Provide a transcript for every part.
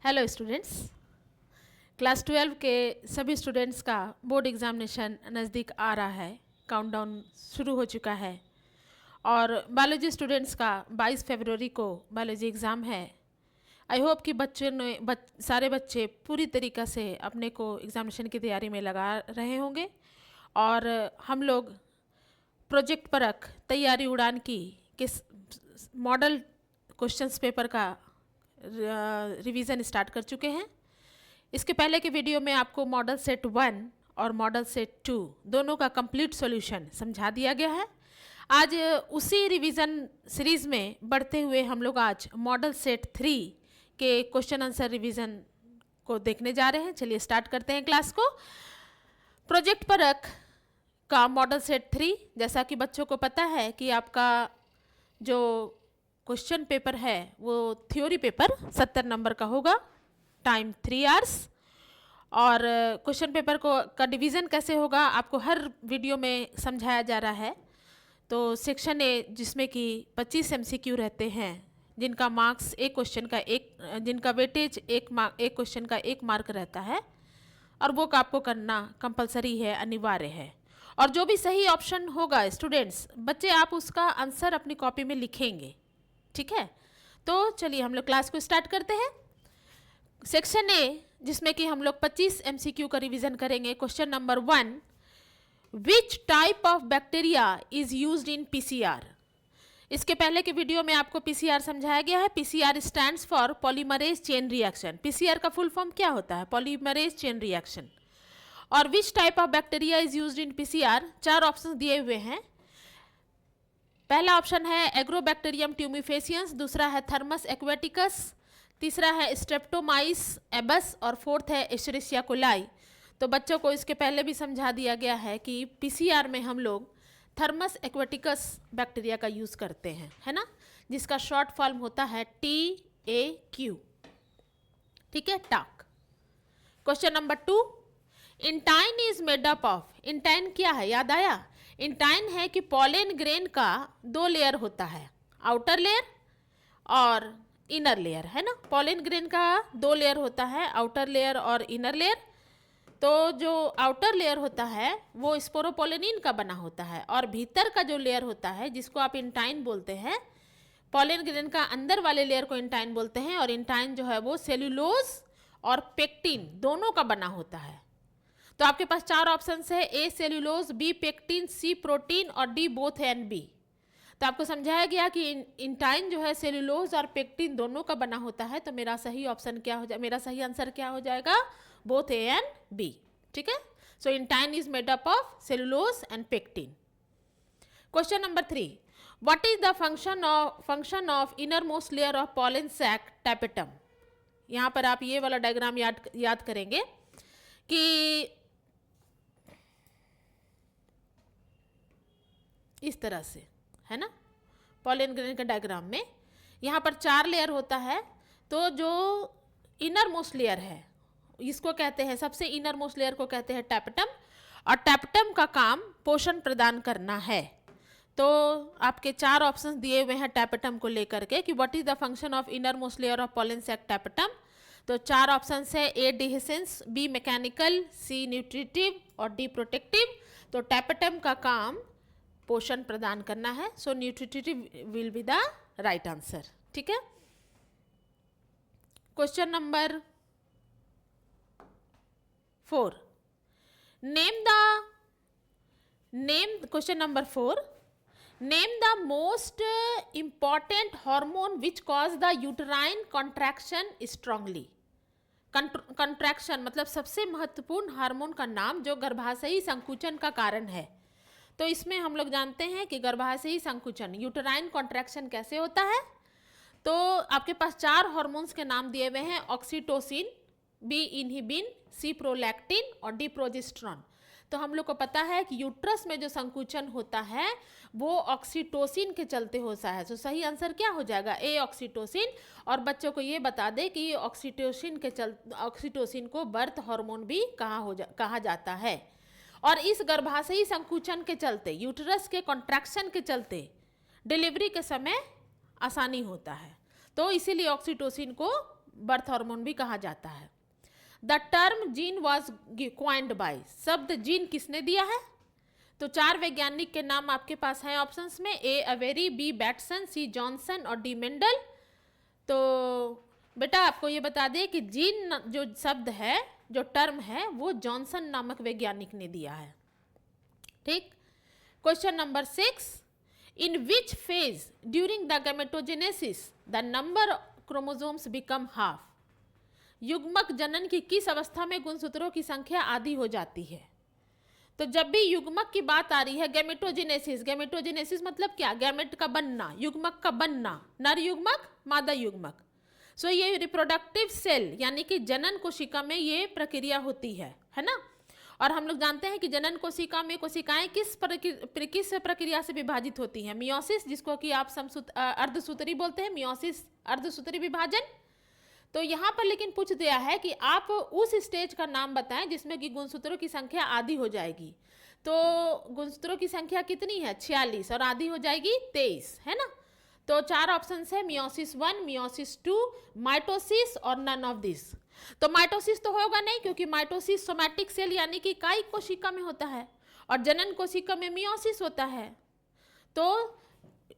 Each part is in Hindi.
Hello students. क्लास 12 के सभी स्टूडेंट्स का बोर्ड एग्जामिनेशन नज़दीक आ रहा है, काउंटडाउन शुरू हो चुका है और बायोलॉजी स्टूडेंट्स का 22 फरवरी को बायोलॉजी एग्ज़ाम है। आई होप कि सारे बच्चे पूरी तरीक़ा से अपने को एग्ज़ामिनेशन की तैयारी में लगा रहे होंगे और हम लोग प्रोजेक्ट परख तैयारी उड़ान की किस मॉडल क्वेश्चंस पेपर का रिवीजन स्टार्ट कर चुके हैं। इसके पहले के वीडियो में आपको मॉडल सेट 1 और मॉडल सेट 2 दोनों का कंप्लीट सॉल्यूशन समझा दिया गया है। आज उसी रिवीजन सीरीज़ में बढ़ते हुए हम लोग आज मॉडल सेट 3 के क्वेश्चन आंसर रिवीजन को देखने जा रहे हैं। चलिए स्टार्ट करते हैं क्लास को। प्रोजेक्ट परख का मॉडल सेट 3, जैसा कि बच्चों को पता है कि आपका जो क्वेश्चन पेपर है वो थ्योरी पेपर 70 नंबर का होगा, टाइम 3 आवर्स। और क्वेश्चन पेपर का डिवीज़न कैसे होगा आपको हर वीडियो में समझाया जा रहा है। तो सेक्शन ए जिसमें कि 25 MCQ रहते हैं, जिनका मार्क्स एक क्वेश्चन का जिनका वेटेज एक क्वेश्चन का 1 मार्क रहता है और वो आपको करना कंपलसरी है, अनिवार्य है। और जो भी सही ऑप्शन होगा स्टूडेंट्स बच्चे आप उसका आंसर अपनी कॉपी में लिखेंगे, ठीक है। तो चलिए हम लोग क्लास को स्टार्ट करते हैं। सेक्शन ए जिसमें कि हम लोग 25 MCQ का रिवीजन करेंगे। Question number 1, which type of bacteria is used in PCR। इसके पहले के वीडियो में आपको PCR समझाया गया है। PCR stands for polymerase chain reaction. PCR का फुल फॉर्म क्या होता है? Polymerase chain reaction. और which type of bacteria is used in PCR, 4 option दिए हुए हैं। पहला ऑप्शन है एग्रोबैक्टीरियम ट्यूमिफेसियंस, दूसरा है थर्मस एक्वेटिकस, तीसरा है स्ट्रेप्टोमाइस एबस और फोर्थ है एशेरिशिया कोलाई। तो बच्चों को इसके पहले भी समझा दिया गया है कि PCR में हम लोग थर्मस एक्वेटिकस बैक्टीरिया का यूज़ करते हैं, है ना, जिसका शॉर्ट फॉर्म होता है TAQ, ठीक है, Taq. Question number 2, intine is made up of. Intine क्या है, याद आया? इंटाइन है कि पॉलन ग्रेन का 2 लेयर होता है, आउटर लेयर और इनर लेयर, है ना। पॉलन ग्रेन का 2 लेयर होता है, आउटर लेयर और इनर लेयर। तो जो आउटर लेयर होता है वो स्पोरोपोलेनिन का बना होता है और भीतर का जो लेयर होता है जिसको आप इंटाइन बोलते हैं, पॉलन ग्रेन का अंदर वाले लेयर को इंटाइन बोलते हैं। और इंटाइन जो है वो सेल्यूलोज और पेक्टिन दोनों का बना होता है। तो आपके पास 4 ऑप्शन है, A cellulose, B pectin, C protein और D both A and B. तो आपको समझाया गया कि इंटाइन जो है सेल्यूलोज और पेक्टिन दोनों का बना होता है। तो मेरा सही ऑप्शन क्या हो जाएगा, मेरा सही आंसर क्या हो जाएगा? बोथ ए एंड बी, ठीक है। So intine is made up of cellulose and pectin. Question number 3, what is the function of inner most layer of pollen sac tapetum. यहाँ पर आप ये वाला डायग्राम याद करेंगे कि इस तरह से, है ना, पॉलन ग्रेन के डायग्राम में यहाँ पर 4 लेयर होता है। तो जो इनर मोस्ट लेयर है इसको कहते हैं, सबसे इनर मोस्ट लेयर को कहते हैं टैपेटम। और टैपेटम का काम पोषण प्रदान करना है। तो आपके 4 ऑप्शंस दिए हुए हैं टैपेटम को लेकर के कि what is the function of inner most layer of pollen sac tapetum. तो 4 ऑप्शंस है, A dehiscence, B mechanical, C nutritive और डी प्रोटेक्टिव। तो टैपेटम का काम पोषण प्रदान करना है। So nutritive will be the right answer, ठीक है। Question number 4, question number 4, name the most important hormone which cause the uterine contraction strongly. Contraction मतलब सबसे महत्वपूर्ण हार्मोन का नाम जो गर्भाशयी संकुचन का कारण है। तो इसमें हम लोग जानते हैं कि गर्भाशयी संकुचन, यूटराइन कॉन्ट्रैक्शन कैसे होता है। तो आपके पास 4 हार्मोन्स के नाम दिए हुए हैं, ऑक्सीटोसिन, बी इनहिबिन, सी प्रोलैक्टिन और डी प्रोजेस्टेरोन। तो हम लोग को पता है कि यूट्रस में जो संकुचन होता है वो ऑक्सीटोसिन के चलते होता है। तो सही आंसर क्या हो जाएगा? ए ऑक्सीटोसिन। और बच्चों को ये बता दें कि ऑक्सीटोसिन को बर्थ हार्मोन भी कहा जाता है। और इस गर्भाशयी संकुचन के चलते, यूट्रस के कॉन्ट्रैक्शन के चलते डिलीवरी के समय आसानी होता है। तो इसीलिए ऑक्सीटोसिन को बर्थ हार्मोन भी कहा जाता है। The term gene was coined by, शब्द जीन किसने दिया है? तो 4 वैज्ञानिक के नाम आपके पास हैं ऑप्शंस में, ए अवेरी, बी बैटसन, सी जॉनसन और डी मेंडल। तो बेटा आपको ये बता दें कि जीन जो शब्द है, जो टर्म है, वो जॉनसन नामक वैज्ञानिक ने दिया है। ठीक। Question number 6, in which phase during the gametogenesis the number chromosomes become half, युग्मक जनन की किस अवस्था में गुणसूत्रों की संख्या आधी हो जाती है? तो जब भी युग्मक की बात आ रही है, गैमेटोजेनेसिस, गैमेटोजेनेसिस मतलब क्या? गैमेट का बनना, युग्मक का बनना, नर युग्मक मादा युग्मक। सो ये रिप्रोडक्टिव सेल यानी कि जनन कोशिका में ये प्रक्रिया होती है ना। और हम लोग जानते हैं कि जनन कोशिका में कोशिकाएं किस प्रक्रिया से विभाजित होती हैं? मियोसिस, जिसको कि आप अर्धसूत्री बोलते हैं, मियोसिस अर्धसूत्री विभाजन। तो यहाँ पर लेकिन पूछ दिया है कि आप उस स्टेज का नाम बताएं जिसमें कि गुणसूत्रों की संख्या आधी हो जाएगी। तो गुणसूत्रों की संख्या कितनी है? 46, और आधी हो जाएगी 23, है ना। तो 4 ऑप्शन है, मियोसिस 1, मियोसिस 2, माइटोसिस और नन ऑफ दिस। तो माइटोसिस तो होगा नहीं, क्योंकि माइटोसिस सोमैटिक सेल यानी कि कायिक कोशिका में होता है और जनन कोशिका में मियोसिस होता है। तो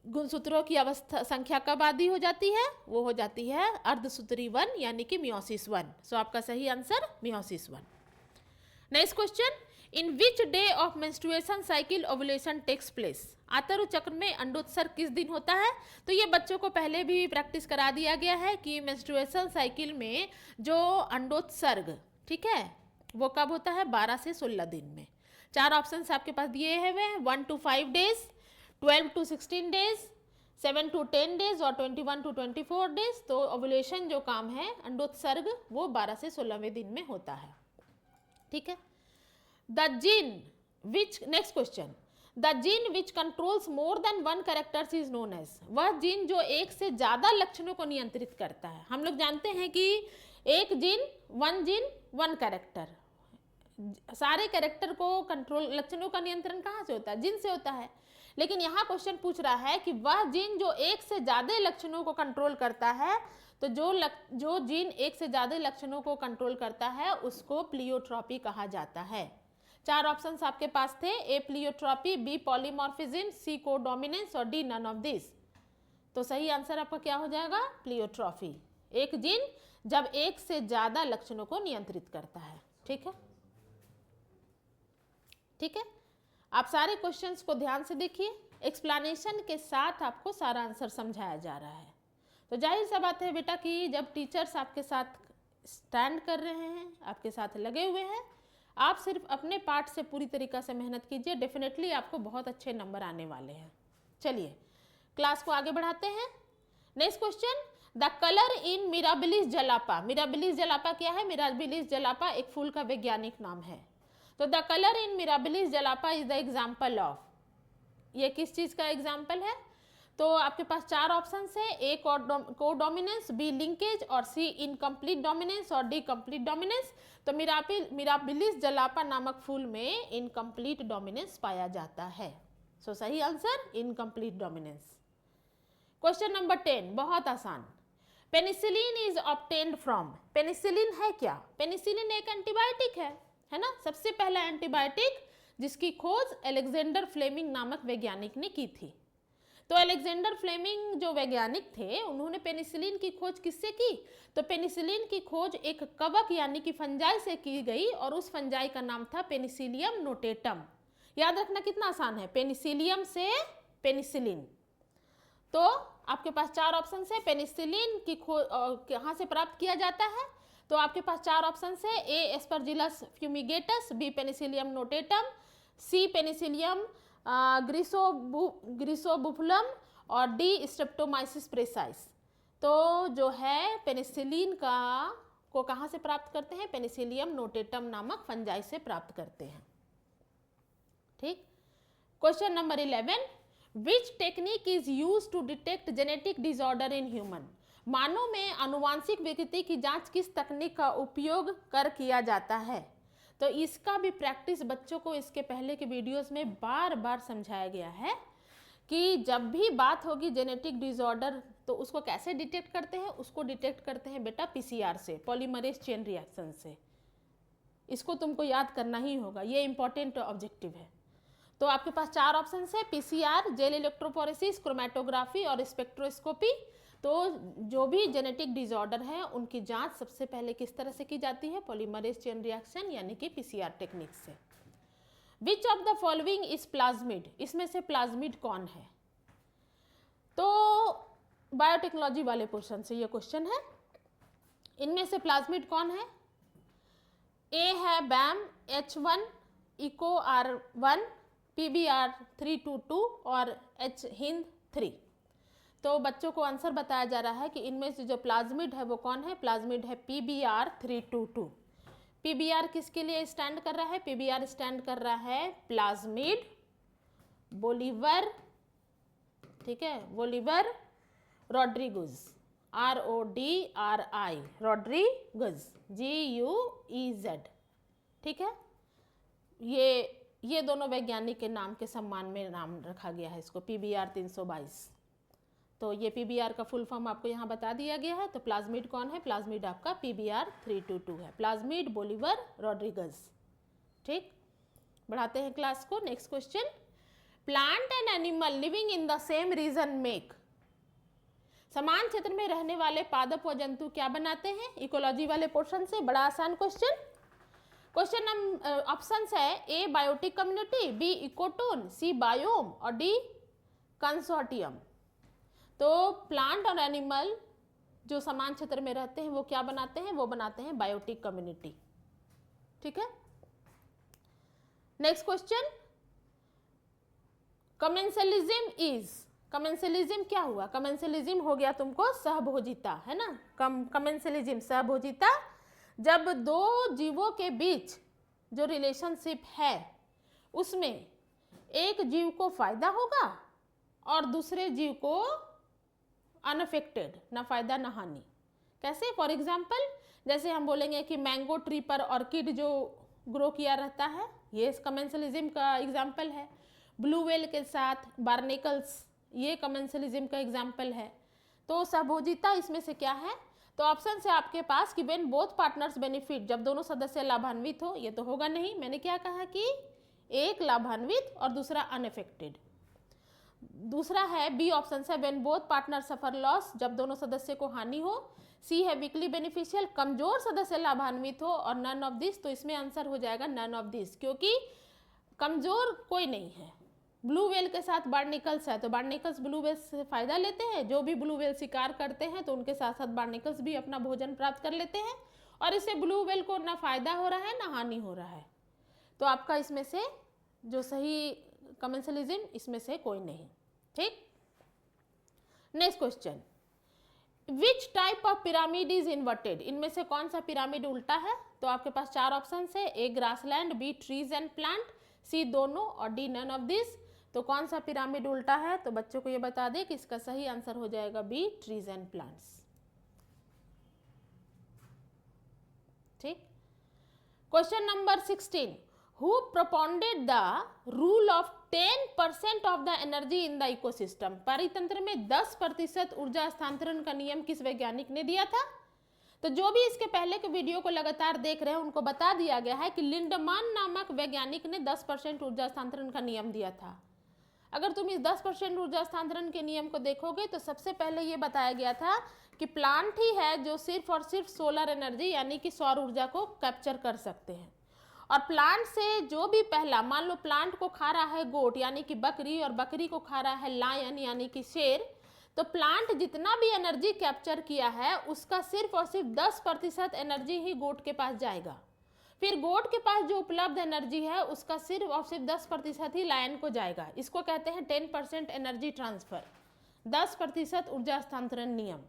गुणसूत्रों की अवस्था संख्या कब आधी हो जाती है? वो हो जाती है अर्धसूत्री 1 यानी कि मियोसिस 1। सो आपका सही answer meiosis 1। Next question, in which day of menstruation cycle ovulation takes place, आतरु चक्र में अंडोत्सर्ग किस दिन होता है? तो ये बच्चों को पहले भी प्रैक्टिस करा दिया गया है कि मेंस्ट्रुएशन साइकिल में जो अंडोत्सर्ग, ठीक है, वो कब होता है? 12 से 16 दिन में। 4 ऑप्शन आपके पास दिए हुए, 1 to 5 days, 12 to 16 days, 7 to 10 days और 21 to 24 डेज। तो ओव्यूलेशन जो काम है, अंडोत्सर्ग, वो 12 से 16वें दिन में होता है। ठीक है। The gene which, next question, the gene which controls more than 1 characters is known as, वह जीन जो एक से ज्यादा लक्षणों को नियंत्रित करता है। हम लोग जानते हैं कि एक जीन 1 कैरेक्टर, सारे कैरेक्टर को कंट्रोल, लक्षणों का नियंत्रण कहाँ से होता है? जीन से होता है। लेकिन यहाँ क्वेश्चन पूछ रहा है कि वह जीन जो एक से ज्यादा लक्षणों को कंट्रोल करता है, तो जो जीन एक से ज्यादा लक्षणों को कंट्रोल करता है उसको प्लियोट्रॉपी कहा जाता है। 4 ऑप्शंस आपके पास थे, ए प्लियोट्रॉपी, बी पॉलीमॉर्फिज्म, सी कोडोमिनेंस और डी नन ऑफ दिस। तो सही आंसर आपका क्या हो जाएगा? प्लियोट्रॉफी। एक जीन जब एक से ज्यादा लक्षणों को नियंत्रित करता है। ठीक है, ठीक है। आप सारे क्वेश्चंस को ध्यान से देखिए, एक्सप्लेनेशन के साथ आपको सारा आंसर समझाया जा रहा है। तो जाहिर सा बात है बेटा कि जब टीचर्स आपके साथ स्टैंड कर रहे हैं, आपके साथ लगे हुए हैं, आप सिर्फ अपने पार्ट से पूरी तरीक़ा से मेहनत कीजिए, डेफिनेटली आपको बहुत अच्छे नंबर आने वाले हैं। चलिए क्लास को आगे बढ़ाते हैं। Next question, the colour in mirabilis जलापा। Mirabilis जलापा क्या है? मिराबिलिस जलापा एक फूल का वैज्ञानिक नाम है। तो the colour in mirabilis जलापा is the example of, ये किस चीज का एग्जाम्पल है? तो आपके पास 4 ऑप्शंस है, ए कोडोमिनेंस, बी लिंकेज और सी इनकम्प्लीट डोमिनेंस और डी कंप्लीट डोमिनेंस। तो मिराबिलिस जलापा नामक फूल में इनकम्प्लीट डोमिनेंस पाया जाता है। सो सही answer incomplete dominance. Question number 10, बहुत आसान, penicillin is obtained from. Penicillin है क्या? पेनिसिलिन एक एंटीबायोटिक है ना, सबसे पहला एंटीबायोटिक जिसकी खोज अलेक्जेंडर फ्लेमिंग नामक वैज्ञानिक ने की थी। तो अलेक्जेंडर फ्लेमिंग जो वैज्ञानिक थे, उन्होंने पेनिसिलिन की खोज किससे की? तो पेनिसिलिन की खोज एक कवक यानी कि फंजाई से की गई और उस फंजाई का नाम था पेनिसिलियम नोटेटम। याद रखना कितना आसान है, पेनिसिलियम से पेनिसिलिन। तो आपके पास 4 ऑप्शन है, पेनिसिलिन की खोज कहाँ से प्राप्त किया जाता है? तो आपके पास 4 ऑप्शन है, A Aspergillus fumigatus, B Penicillium notatum, C Penicillium griseofulvum और डी स्ट्रेप्टोमाइसिस प्रेसाइस। तो जो है पेनिसिलिन को कहाँ से प्राप्त करते हैं? पेनिसिलियम नोटेटम नामक फंजाई से प्राप्त करते हैं। ठीक। Question number 11, which technique is use to detect genetic disorder in human. मानव में आनुवांशिक विकृति की जांच किस तकनीक का उपयोग कर किया जाता है? तो इसका भी प्रैक्टिस बच्चों को इसके पहले के वीडियोस में बार बार समझाया गया है कि जब भी बात होगी जेनेटिक डिसऑर्डर तो उसको कैसे डिटेक्ट करते हैं, उसको डिटेक्ट करते हैं बेटा पीसीआर से, पॉलीमरेज चेन रिएक्शन से। इसको तुमको याद करना ही होगा, ये इंपॉर्टेंट ऑब्जेक्टिव है। तो आपके पास 4 ऑप्शन है, पीसीआर, जेल इलेक्ट्रोफोरेसिस, क्रोमेटोग्राफी और स्पेक्ट्रोस्कोपी। तो जो भी जेनेटिक डिसऑर्डर है उनकी जांच सबसे पहले किस तरह से की जाती है, पॉलीमरेज चेन रिएक्शन यानी कि पीसीआर टेक्निक से। विच of the following is plasmid, इसमें से प्लाज्मिड कौन है? तो बायोटेक्नोलॉजी वाले पोर्शन से ये क्वेश्चन है। इनमें से प्लाज्मिड कौन है? ए है बैम H1, इको R1, PBR 322 और H हिंद 3। तो बच्चों को आंसर बताया जा रहा है कि इनमें से जो प्लाज्मिड है वो कौन है? प्लाज्मिड है PBR 322। PBR किसके लिए स्टैंड कर रहा है? PBR स्टैंड कर रहा है प्लाज्मिड बोलीवर, ठीक है, बोलीवर रोड्रिगुज, RODRI, रोड्रिगुज, GUEZ, ठीक है। ये दोनों वैज्ञानिक के नाम के सम्मान में नाम रखा गया है इसको, PBR 322। तो ये PBR का फुल फॉर्म आपको यहाँ बता दिया गया है। तो प्लाज्मिड कौन है? प्लाज्मिड आपका PBR 322 है, प्लाज्मिड बोलीवर रोड्रिगुज। ठीक, बढ़ाते हैं क्लास को। Next question, plant and animal living in the same region make, समान क्षेत्र में रहने वाले पादप व जंतु क्या बनाते हैं? इकोलॉजी वाले पोर्शन से, बड़ा आसान क्वेश्चन। क्वेश्चन नंबर ऑप्शंस है, ए बायोटिक कम्युनिटी, बी इकोटोन, सी बायोम और डी कंसोर्टियम। तो प्लांट और एनिमल जो समान क्षेत्र में रहते हैं वो क्या बनाते हैं? वो बनाते हैं बायोटिक कम्युनिटी। ठीक है। Next question, commensalism is, commensalism क्या हुआ? कमेंसलिज्म हो गया तुमको सहभोजिता, है ना। कमेंसलिज्म सहभोजिता, जब दो जीवों के बीच जो रिलेशनशिप है उसमें एक जीव को फायदा होगा और दूसरे जीव को अनअफेक्टेड, ना फायदा ना हानि। कैसे? फॉर एग्जाम्पल, जैसे हम बोलेंगे कि मैंगो ट्री पर ऑर्किड जो ग्रो किया रहता है, ये कमेंसलिज्म का एग्जाम्पल है। ब्लू व्हेल के साथ बार्नेकल्स, ये कमेंसलिज्म का एग्जाम्पल है। तो सहभोजिता इसमें से क्या है? तो ऑप्शन है आपके पास कि व्हेन बोथ पार्टनर्स बेनिफिट, जब दोनों सदस्य लाभान्वित हो। ये तो होगा नहीं, मैंने क्या कहा कि एक लाभान्वित और दूसरा अनअफेक्टेड। दूसरा है बी ऑप्शन है, when both partner suffer loss, जब दोनों सदस्य को हानि हो। सी है वीकली बेनिफिशियल, कमजोर सदस्य लाभान्वित हो, और नन ऑफ दिस। तो इसमें आंसर हो जाएगा नन ऑफ दिस, क्योंकि कमजोर कोई नहीं है। ब्लू व्हेल के साथ बार्नेकल्स है, तो बार्नेकल्स ब्लू व्हेल से फायदा लेते हैं। जो भी ब्लू व्हेल शिकार करते हैं तो उनके साथ साथ बार्नेकल्स भी अपना भोजन प्राप्त कर लेते हैं, और इससे ब्लू व्हेल को ना फायदा हो रहा है ना हानि हो रहा है। तो आपका इसमें से जो सही कमेंसलिज्म, इसमें से कोई नहीं। ठीक। Next question, which type of pyramid is inverted, इनमें से कौन सा पिरामिड उल्टा है? तो आपके पास 4 ऑप्शन है, A grassland, B trees and plant, C दोनों और डी नन ऑफ दिस। तो कौन सा पिरामिड उल्टा है? तो बच्चों को ये बता दें कि इसका सही आंसर हो जाएगा बी ट्रीज एंड प्लांट्स। ठीक। Question number 16, who propounded the rule of 10% of the energy in the ecosystem, परितंत्र में 10% ऊर्जा हस्तांतरण का नियम किस वैज्ञानिक ने दिया था? तो जो भी इसके पहले के वीडियो को लगातार देख रहे हैं उनको बता दिया गया है कि लिंडमान नामक वैज्ञानिक ने 10% ऊर्जा हस्तांतरण का नियम दिया था। अगर तुम इस 10% ऊर्जा हस्तांतरण के नियम को देखोगे तो सबसे पहले ये बताया गया था कि प्लांट ही है जो सिर्फ और सिर्फ सोलर एनर्जी यानी कि सौर ऊर्जा को कैप्चर कर सकते हैं। और प्लांट से जो भी पहला, मान लो प्लांट को खा रहा है गोट यानी कि बकरी, और बकरी को खा रहा है लायन यानी कि शेर, तो प्लांट जितना भी एनर्जी कैप्चर किया है उसका सिर्फ और सिर्फ 10% एनर्जी ही गोट के पास जाएगा। फिर गोट के पास जो उपलब्ध एनर्जी है उसका सिर्फ और सिर्फ 10% ही लायन को जाएगा। इसको कहते हैं 10% एनर्जी ट्रांसफर, 10% ऊर्जा हस्तांतरण नियम।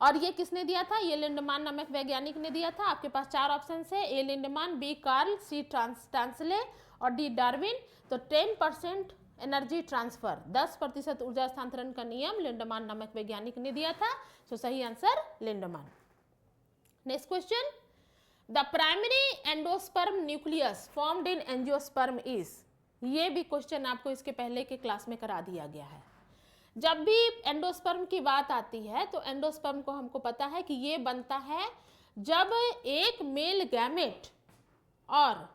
और ये किसने दिया था? ये लिंडमान नामक वैज्ञानिक ने दिया था। आपके पास 4 ऑप्शन है, ए लिंडमान, बी कार्ल, सी ट्रांसले और डी डार्विन। तो 10% एनर्जी ट्रांसफर, 10% ऊर्जा हस्तांतरण का नियम लिंडमान नामक वैज्ञानिक ने दिया था। सो सही answer Lindeman. Next question, the primary endosperm nucleus formed in angiosperm is, ये भी क्वेश्चन आपको इसके पहले के क्लास में करा दिया गया है। जब भी एंडोस्पर्म की बात आती है तो एंडोस्पर्म को हमको पता है कि ये बनता है जब एक मेल गैमेट और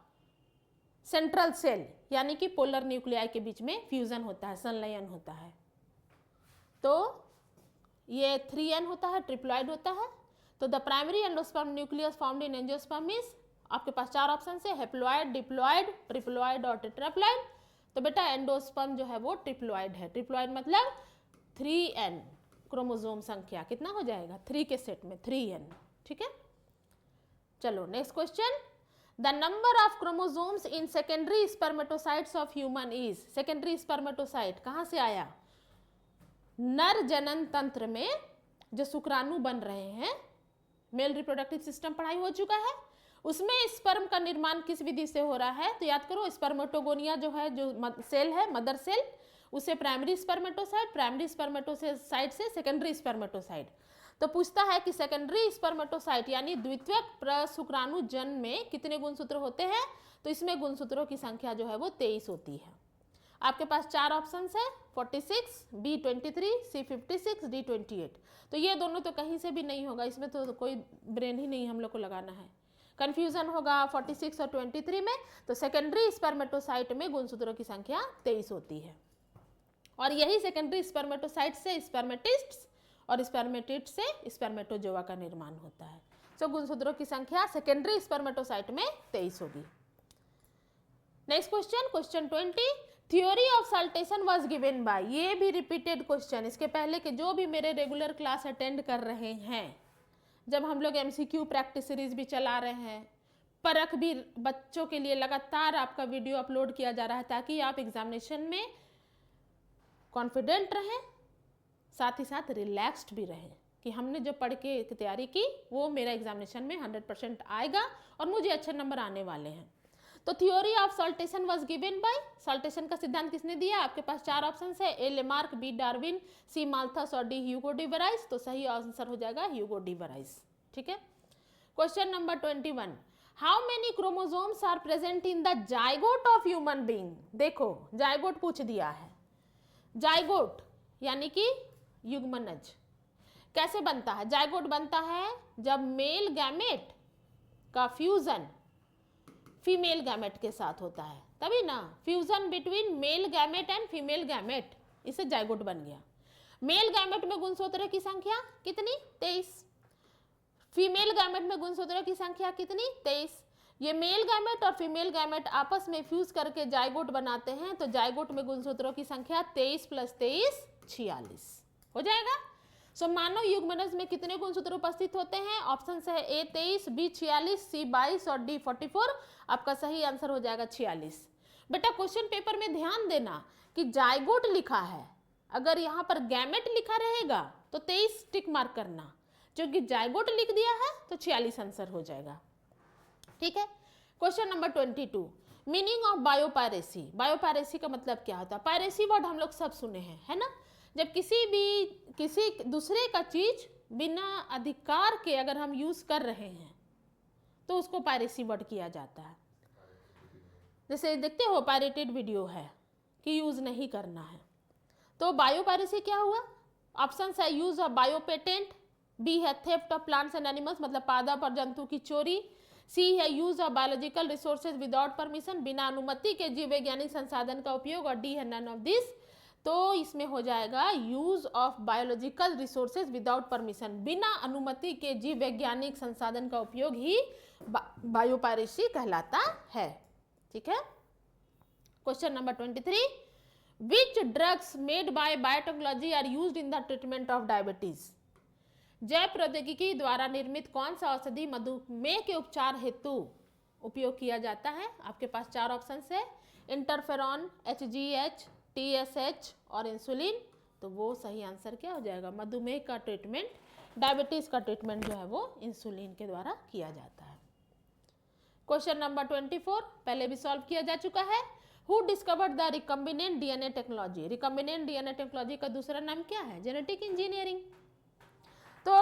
सेंट्रल सेल यानी कि पोलर न्यूक्लियाई के बीच में फ्यूजन होता है, संलयन होता है। तो ये 3n होता है, ट्रिप्लॉइड होता है। तो the primary endosperm nucleus formed in angiosperm is, आपके पास 4 ऑप्शन है, हेप्लॉइड, डिप्लॉइड, ट्रिप्लॉइड और टेट्राप्लॉइड। तो बेटा एंडोस्पर्म जो है वो ट्रिप्लॉइड है। ट्रिप्लॉइड मतलब 3n क्रोमोसोम संख्या कितना हो जाएगा, 3 के सेट में 3n। ठीक है, चलो next question. The number of chromosomes in secondary spermatocytes of human is. Secondary spermatocyte कहाँ से आया, नर जनन तंत्र में जो शुक्राणु बन रहे हैं, मेल रिप्रोडक्टिव सिस्टम पढ़ाई हो चुका है, उसमें स्पर्म का निर्माण किस विधि से हो रहा है। तो याद करो, स्पर्मेटोगोनिया जो है, जो सेल है, मदर सेल, उसे प्राइमरी स्पर्मेटोसाइट, प्राइमरी स्पर्मेटोसाइट से सेकेंडरी स्पर्मेटोसाइट। तो पूछता है कि सेकेंडरी स्पर्मेटोसाइट यानी द्वितीयक प्रशुक्राणु जन्म में कितने गुणसूत्र होते हैं। तो इसमें गुणसूत्रों की संख्या जो है वो 23 होती है। आपके पास 4 ऑप्शंस है, 46, B23, C56, D28। तो ये दोनों तो कहीं से भी नहीं होगा, इसमें तो कोई ब्रेन ही नहीं हम लोग को लगाना है। कंफ्यूजन होगा 46 और 23 में। तो सेकेंडरी स्पर्मेटोसाइट में गुणसूत्रों की संख्या 23 होती है और यही सेकेंडरी स्पर्मेटोसाइट से स्पर्मेटिस्ट्स और स्पर्मेटिड से स्पर्मेटोजोआ का निर्माण होता है। तो गुणसूत्रों की संख्या सेकेंडरी स्पर्मेटोसाइट में 23 होगी। Next question, question 20, theory of सल्टेशन was given by. ये भी रिपीटेड क्वेश्चन, इसके पहले के जो भी मेरे रेगुलर क्लास अटेंड कर रहे हैं, जब हम लोग MCQ प्रैक्टिस सीरीज भी चला रहे हैं, परख भी बच्चों के लिए लगातार आपका वीडियो अपलोड किया जा रहा है ताकि आप एग्जामिनेशन में कॉन्फिडेंट रहें, साथ ही साथ रिलैक्स्ड भी रहें कि हमने जो पढ़ के तैयारी की वो मेरा एग्जामिनेशन में 100% आएगा और मुझे अच्छे नंबर आने वाले हैं। तो theory of सल्टेशन was given by, सल्टेशन का सिद्धांत किसने दिया। आपके पास 4 ऑप्शन है, A Lamarck, B Darwin, C Malthus और D ह्यूगो डी वेराइस। तो सही आंसर हो जाएगा ह्यूगो डी वेराइस। ठीक है, question number 21, how many chromosomes are present in the zygote of human being. देखो जाइगोट पूछ दिया है। जाइगोट यानी कि युग्मनज कैसे बनता है। जाइगोट बनता है जब मेल गैमेट का फ्यूजन फीमेल गैमेट के साथ होता है, तभी ना, fusion between male gamete and female gamete, इससे जाइगोट बन गया। मेल गैमेट में गुणसूत्रों की संख्या कितनी, 23। फीमेल गैमेट में गुणसूत्रों की संख्या कितनी, 23। ये मेल गैमेट और फीमेल गैमेट आपस में फ्यूज करके जाइगोट बनाते हैं। तो जाइगोट में गुणसूत्रों की संख्या 23 + 23 46 हो जाएगा। सो मानव युग्मनज में कितने गुणसूत्र उपस्थित होते हैं। ऑप्शन है A 23, B 46, C 22 और D 44। आपका सही आंसर हो जाएगा 46। बेटा क्वेश्चन पेपर में ध्यान देना कि जाइगोट लिखा है, अगर यहाँ पर गैमेट लिखा रहेगा तो 23 टिक मार्क करना, क्योंकि जाइगोट लिख दिया है तो 46 आंसर हो जाएगा। ठीक है, question number 22, meaning of biopiracy. Biopiracy का मतलब क्या होता है। पायरेसी वर्ड हम लोग सब सुने हैं, है ना। जब किसी दूसरे का चीज बिना अधिकार के अगर हम यूज कर रहे हैं तो उसको पायरेसी वर्ड किया जाता है। जैसे देखते हो पायरेटेड वीडियो है कि यूज नहीं करना है, तो बायोपायरेसी क्या हुआ। ऑप्शन है यूज ऑफ बायोपेटेंट, बी है theft of plants and animals मतलब पादप और जंतु की चोरी, सी है use of biological resources without permission बिना अनुमति के जीव वैज्ञानिक संसाधन का उपयोग, और डी है नन ऑफ दिस। तो इसमें हो जाएगा use of biological resources without permission, बिना अनुमति के जीव वैज्ञानिक संसाधन का उपयोग ही बायोपायरेसी कहलाता है। ठीक है, question number 23, which drugs made by biotechnology are used in the treatment of diabetes. जैव प्रौद्योगिकी द्वारा निर्मित कौन सा औषधि मधुमेह के उपचार हेतु उपयोग किया जाता है। आपके पास 4 ऑप्शन है, इंटरफेरॉन, HGH, TSH और इंसुलिन। तो वो सही आंसर क्या हो जाएगा, मधुमेह का ट्रीटमेंट, डायबिटीज का ट्रीटमेंट जो है वो इंसुलिन के द्वारा किया जाता है। क्वेश्चन नंबर 24 पहले भी सॉल्व किया जा चुका है। Who discovered the recombinant DNA technology. Recombinant DNA technology का दूसरा नाम क्या है, जेनेटिक इंजीनियरिंग। तो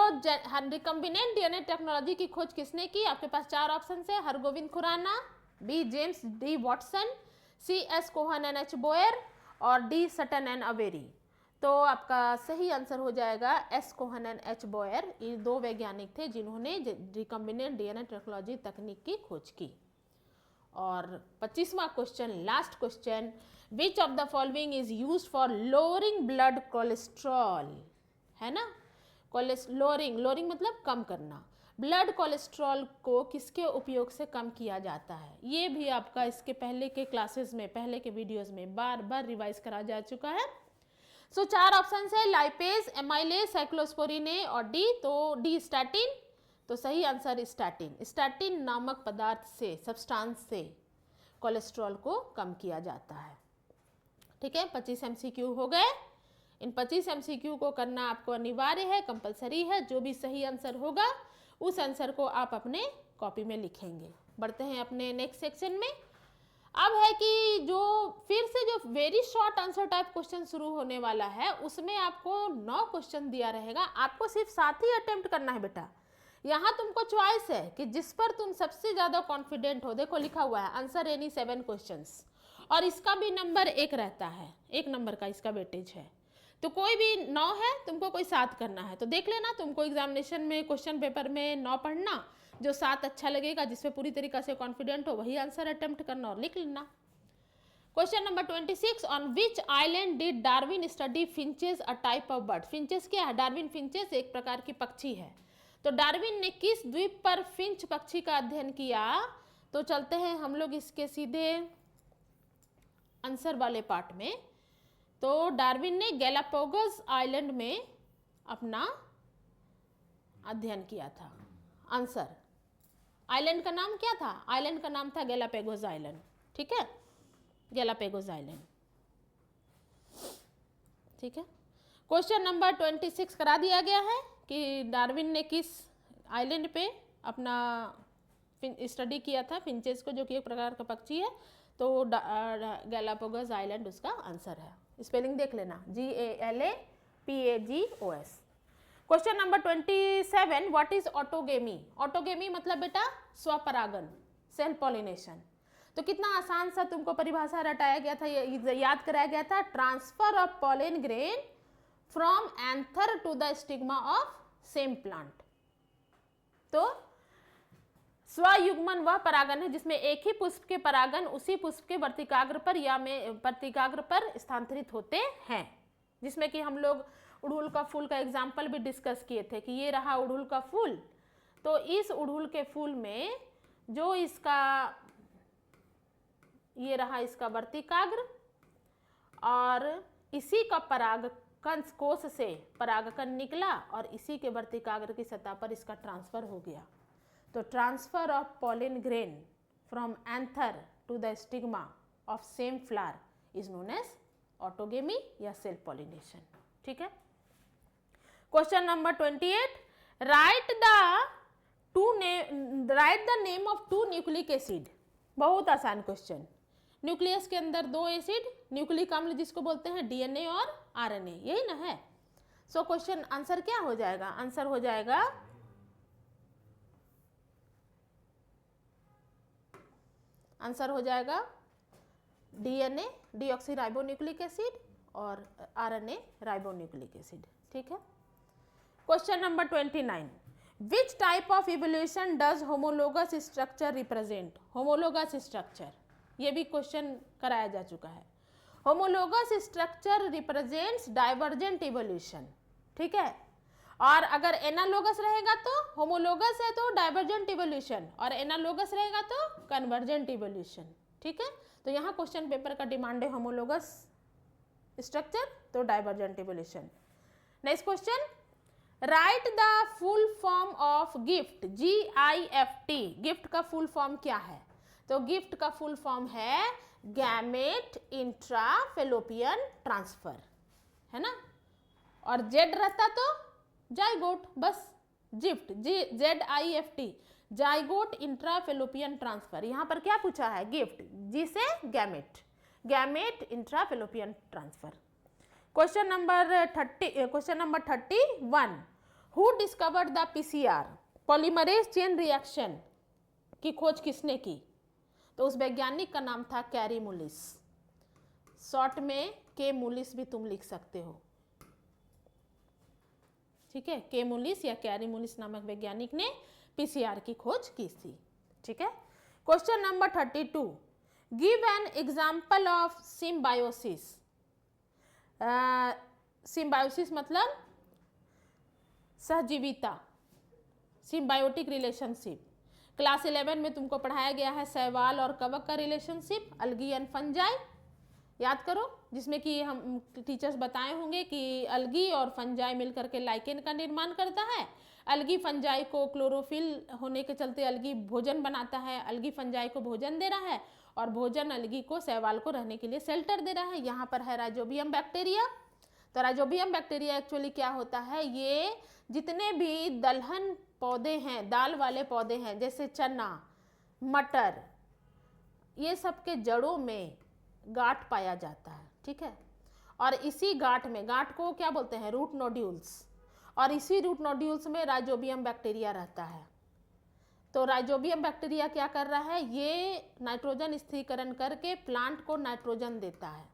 रिकम्बिनेंट DNA टेक्नोलॉजी की खोज किसने की। आपके पास 4 ऑप्शन है, Hargobind Khorana, B James D Watson, C S Cohen and H Boyer और डी सटन एंड अवेरी। तो आपका सही आंसर हो जाएगा S Cohen and H Boyer. ये दो वैज्ञानिक थे जिन्होंने रिकम्बिनेंट डीएनए टेक्नोलॉजी तकनीक की खोज की। और 25वां question, last question, which of the following is used for lowering blood cholesterol, है ना। लोअरिंग मतलब कम करना। ब्लड कोलेस्ट्रॉल को किसके उपयोग से कम किया जाता है, ये भी आपका इसके पहले के क्लासेस में, पहले के वीडियोस में बार बार रिवाइज करा जा चुका है। सो 4 ऑप्शन है, लाइपेज, एमाइलेज, साइक्लोस्पोरिन ए और डी। तो डी स्टैटिन। तो सही आंसर स्टैटिन। स्टैटिन नामक पदार्थ से, सब्सटेंस से कोलेस्ट्रॉल को कम किया जाता है। ठीक है, 25 MCQ हो गए। इन 25 MCQ को करना आपको अनिवार्य है, कंपलसरी है। जो भी सही आंसर होगा उस आंसर को आप अपने कॉपी में लिखेंगे। बढ़ते हैं अपने नेक्स्ट सेक्शन में। अब है कि जो फिर से जो very short answer type question शुरू होने वाला है, उसमें आपको 9 क्वेश्चन दिया रहेगा। आपको सिर्फ 7 ही अटेम्प्ट करना है बेटा। यहाँ तुमको चॉइस है कि जिस पर तुम सबसे ज़्यादा कॉन्फिडेंट हो। देखो लिखा हुआ है आंसर एनी 7 क्वेश्चंस, और इसका भी नंबर 1 रहता है, 1 नंबर का इसका वेटेज है। तो कोई भी 9 है, तुमको कोई 7 करना है। तो देख लेना, तुमको एग्जामिनेशन में क्वेश्चन पेपर में 9 पढ़ना, जो 7 अच्छा लगेगा, जिसपे पूरी तरीक़ा से कॉन्फिडेंट हो, वही आंसर अटेम्प्ट करना और लिख लेना। Question number 26, on which island did Darwin study finches a type of bird. Finches क्या है? डार्विन फिंचेस एक प्रकार की पक्षी है। तो डार्विन ने किस द्वीप पर फिंच पक्षी का अध्ययन किया? तो चलते हैं हम लोग इसके सीधे आंसर वाले पार्ट में। तो डार्विन ने गैलापागोस आइलैंड में अपना अध्ययन किया था। आंसर, आइलैंड का नाम क्या था? आइलैंड का नाम था गैलापागोस आइलैंड। ठीक है, गैलापागोस आइलैंड। ठीक है, क्वेश्चन नंबर 26 करा दिया गया है कि डार्विन ने किस आइलैंड पे अपना स्टडी किया था फिंचेस को, जो कि एक प्रकार का पक्षी है। तो गैलापागोस आइलैंड उसका आंसर है। स्पेलिंग देख लेना, GALAPAGOS। Question number 27, what is autogamy? Autogamy मतलब बेटा स्वपरागन, सेल्फ पॉलिनेशन। तो कितना आसान सा तुमको परिभाषा रटाया गया था, याद कराया गया था। Transfer of pollen grain from anther to the stigma of same plant. तो स्वयुग्मन वह परागन है जिसमें एक ही पुष्प के परागन उसी पुष्प के वर्तिकाग्र पर या में प्रतिकाग्र पर स्थानांतरित होते हैं। जिसमें कि हम लोग उड़हुल का फूल का एग्जाम्पल भी डिस्कस किए थे कि ये रहा उड़हुल का फूल। तो इस उड़हुल के फूल में जो इसका ये रहा इसका वर्तिकाग्र, और इसी का परागकण कोश से परागकण निकला और इसी के वर्तिकाग्र की सतह पर इसका ट्रांसफर हो गया। तो transfer of pollen grain from anther to the stigma of same flower is known as autogamy या सेल्फ पॉलिनेशन। ठीक है, question number 28, write the name of 2 nucleic acid. बहुत आसान क्वेश्चन। न्यूक्लियस के अंदर 2 एसिड, न्यूक्लिक अम्ल जिसको बोलते हैं, डीएनए और आरएनए, यही ना है। सो क्वेश्चन आंसर क्या हो जाएगा? आंसर हो जाएगा डीएनए डीऑक्सीराइबोन्यूक्लिक एसिड और आरएनए राइबोन्यूक्लिक एसिड। ठीक है, question number 29, which type of evolution does homologous structure represent? Homologous structure, ये भी क्वेश्चन कराया जा चुका है। Homologous structure represents divergent evolution. ठीक है, और अगर एनालोगस रहेगा तो होमोलोगस है तो डाइवर्जेंट इवोल्यूशन, और एनालोगस रहेगा तो कन्वर्जेंट इवोल्यूशन। ठीक है, तो यहाँ क्वेश्चन पेपर का डिमांड है होमोलोगस स्ट्रक्चर तो divergent evolution. Next question, right the full form of gift. GIFT, gift का फुल फॉर्म क्या है? तो गिफ्ट का फुल फॉर्म है गैमेट इंट्राफेलोपियन ट्रांसफर, है ना। और जेड रहता तो जाइगोट, बस gift ZIFT, zygote intrafallopian transfer. यहाँ पर क्या पूछा है? गिफ्ट, जी से gamete, gamete intrafallopian transfer. Question number 31, who discovered the PCR polymerase chain reaction की खोज किसने की? तो उस वैज्ञानिक का नाम था कैरी मुलिस, शॉर्ट में के मुलिस भी तुम लिख सकते हो, ठीक है। के मुलिस या कैरी मुलिस नामक वैज्ञानिक ने पीसीआर की खोज की थी, ठीक है। Question number 32, give an example of symbiosis. Symbiosis मतलब सहजीविता, सिम्बायोटिक रिलेशनशिप। क्लास 11 में तुमको पढ़ाया गया है शैवाल और कवक का रिलेशनशिप, अलगी एंड फंजाई, याद करो, जिसमें कि हम टीचर्स बताए होंगे कि अलगी और फंजाई मिलकर के लाइकेन का निर्माण करता है। अलगी फंजाई को क्लोरोफिल होने के चलते अलगी भोजन बनाता है, अलगी फंजाई को भोजन दे रहा है और भोजन अलगी को शैवाल को रहने के लिए शेल्टर दे रहा है। यहाँ पर है राइजोबियम बैक्टीरिया। तो राइजोबियम बैक्टीरिया एक्चुअली क्या होता है, ये जितने भी दलहन पौधे हैं, दाल वाले पौधे हैं, जैसे चना, मटर, ये सब के जड़ों में गांठ पाया जाता है, ठीक है। और इसी गांठ में, गांठ को क्या बोलते हैं, रूट नोड्यूल्स, और इसी रूट नोड्यूल्स में राइजोबियम बैक्टीरिया रहता है। तो राइजोबियम बैक्टीरिया क्या कर रहा है, ये नाइट्रोजन स्थिरीकरण करके प्लांट को नाइट्रोजन देता है,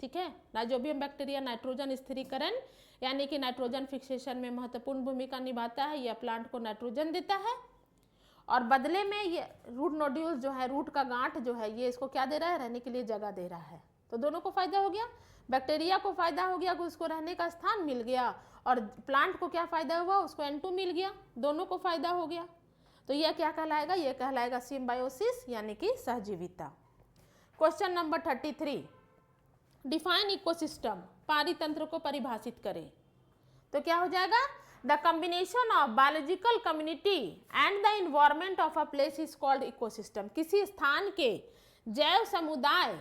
ठीक है। राइजोबियम बैक्टीरिया नाइट्रोजन स्थिरीकरण यानी कि नाइट्रोजन फिक्सेशन में महत्वपूर्ण भूमिका निभाता है, यह प्लांट को नाइट्रोजन देता है और बदले में ये रूट नोड्यूल जो है, रूट का गांठ जो है, ये इसको क्या दे रहा है, रहने के लिए जगह दे रहा है। तो दोनों को फायदा हो गया, बैक्टीरिया को फायदा हो गया कि उसको रहने का स्थान मिल गया, और प्लांट को क्या फायदा हुआ, उसको N2 मिल गया, दोनों को फायदा हो गया। तो यह क्या कहलाएगा, यह कहलाएगा सिम्बायोसिस यानी कि सहजीविता। क्वेश्चन नंबर 33, डिफाइन इकोसिस्टम, पारितंत्र को परिभाषित करें। तो क्या हो जाएगा, the combination of biological community and the environment of a place is called ecosystem. किसी स्थान के जैव समुदाय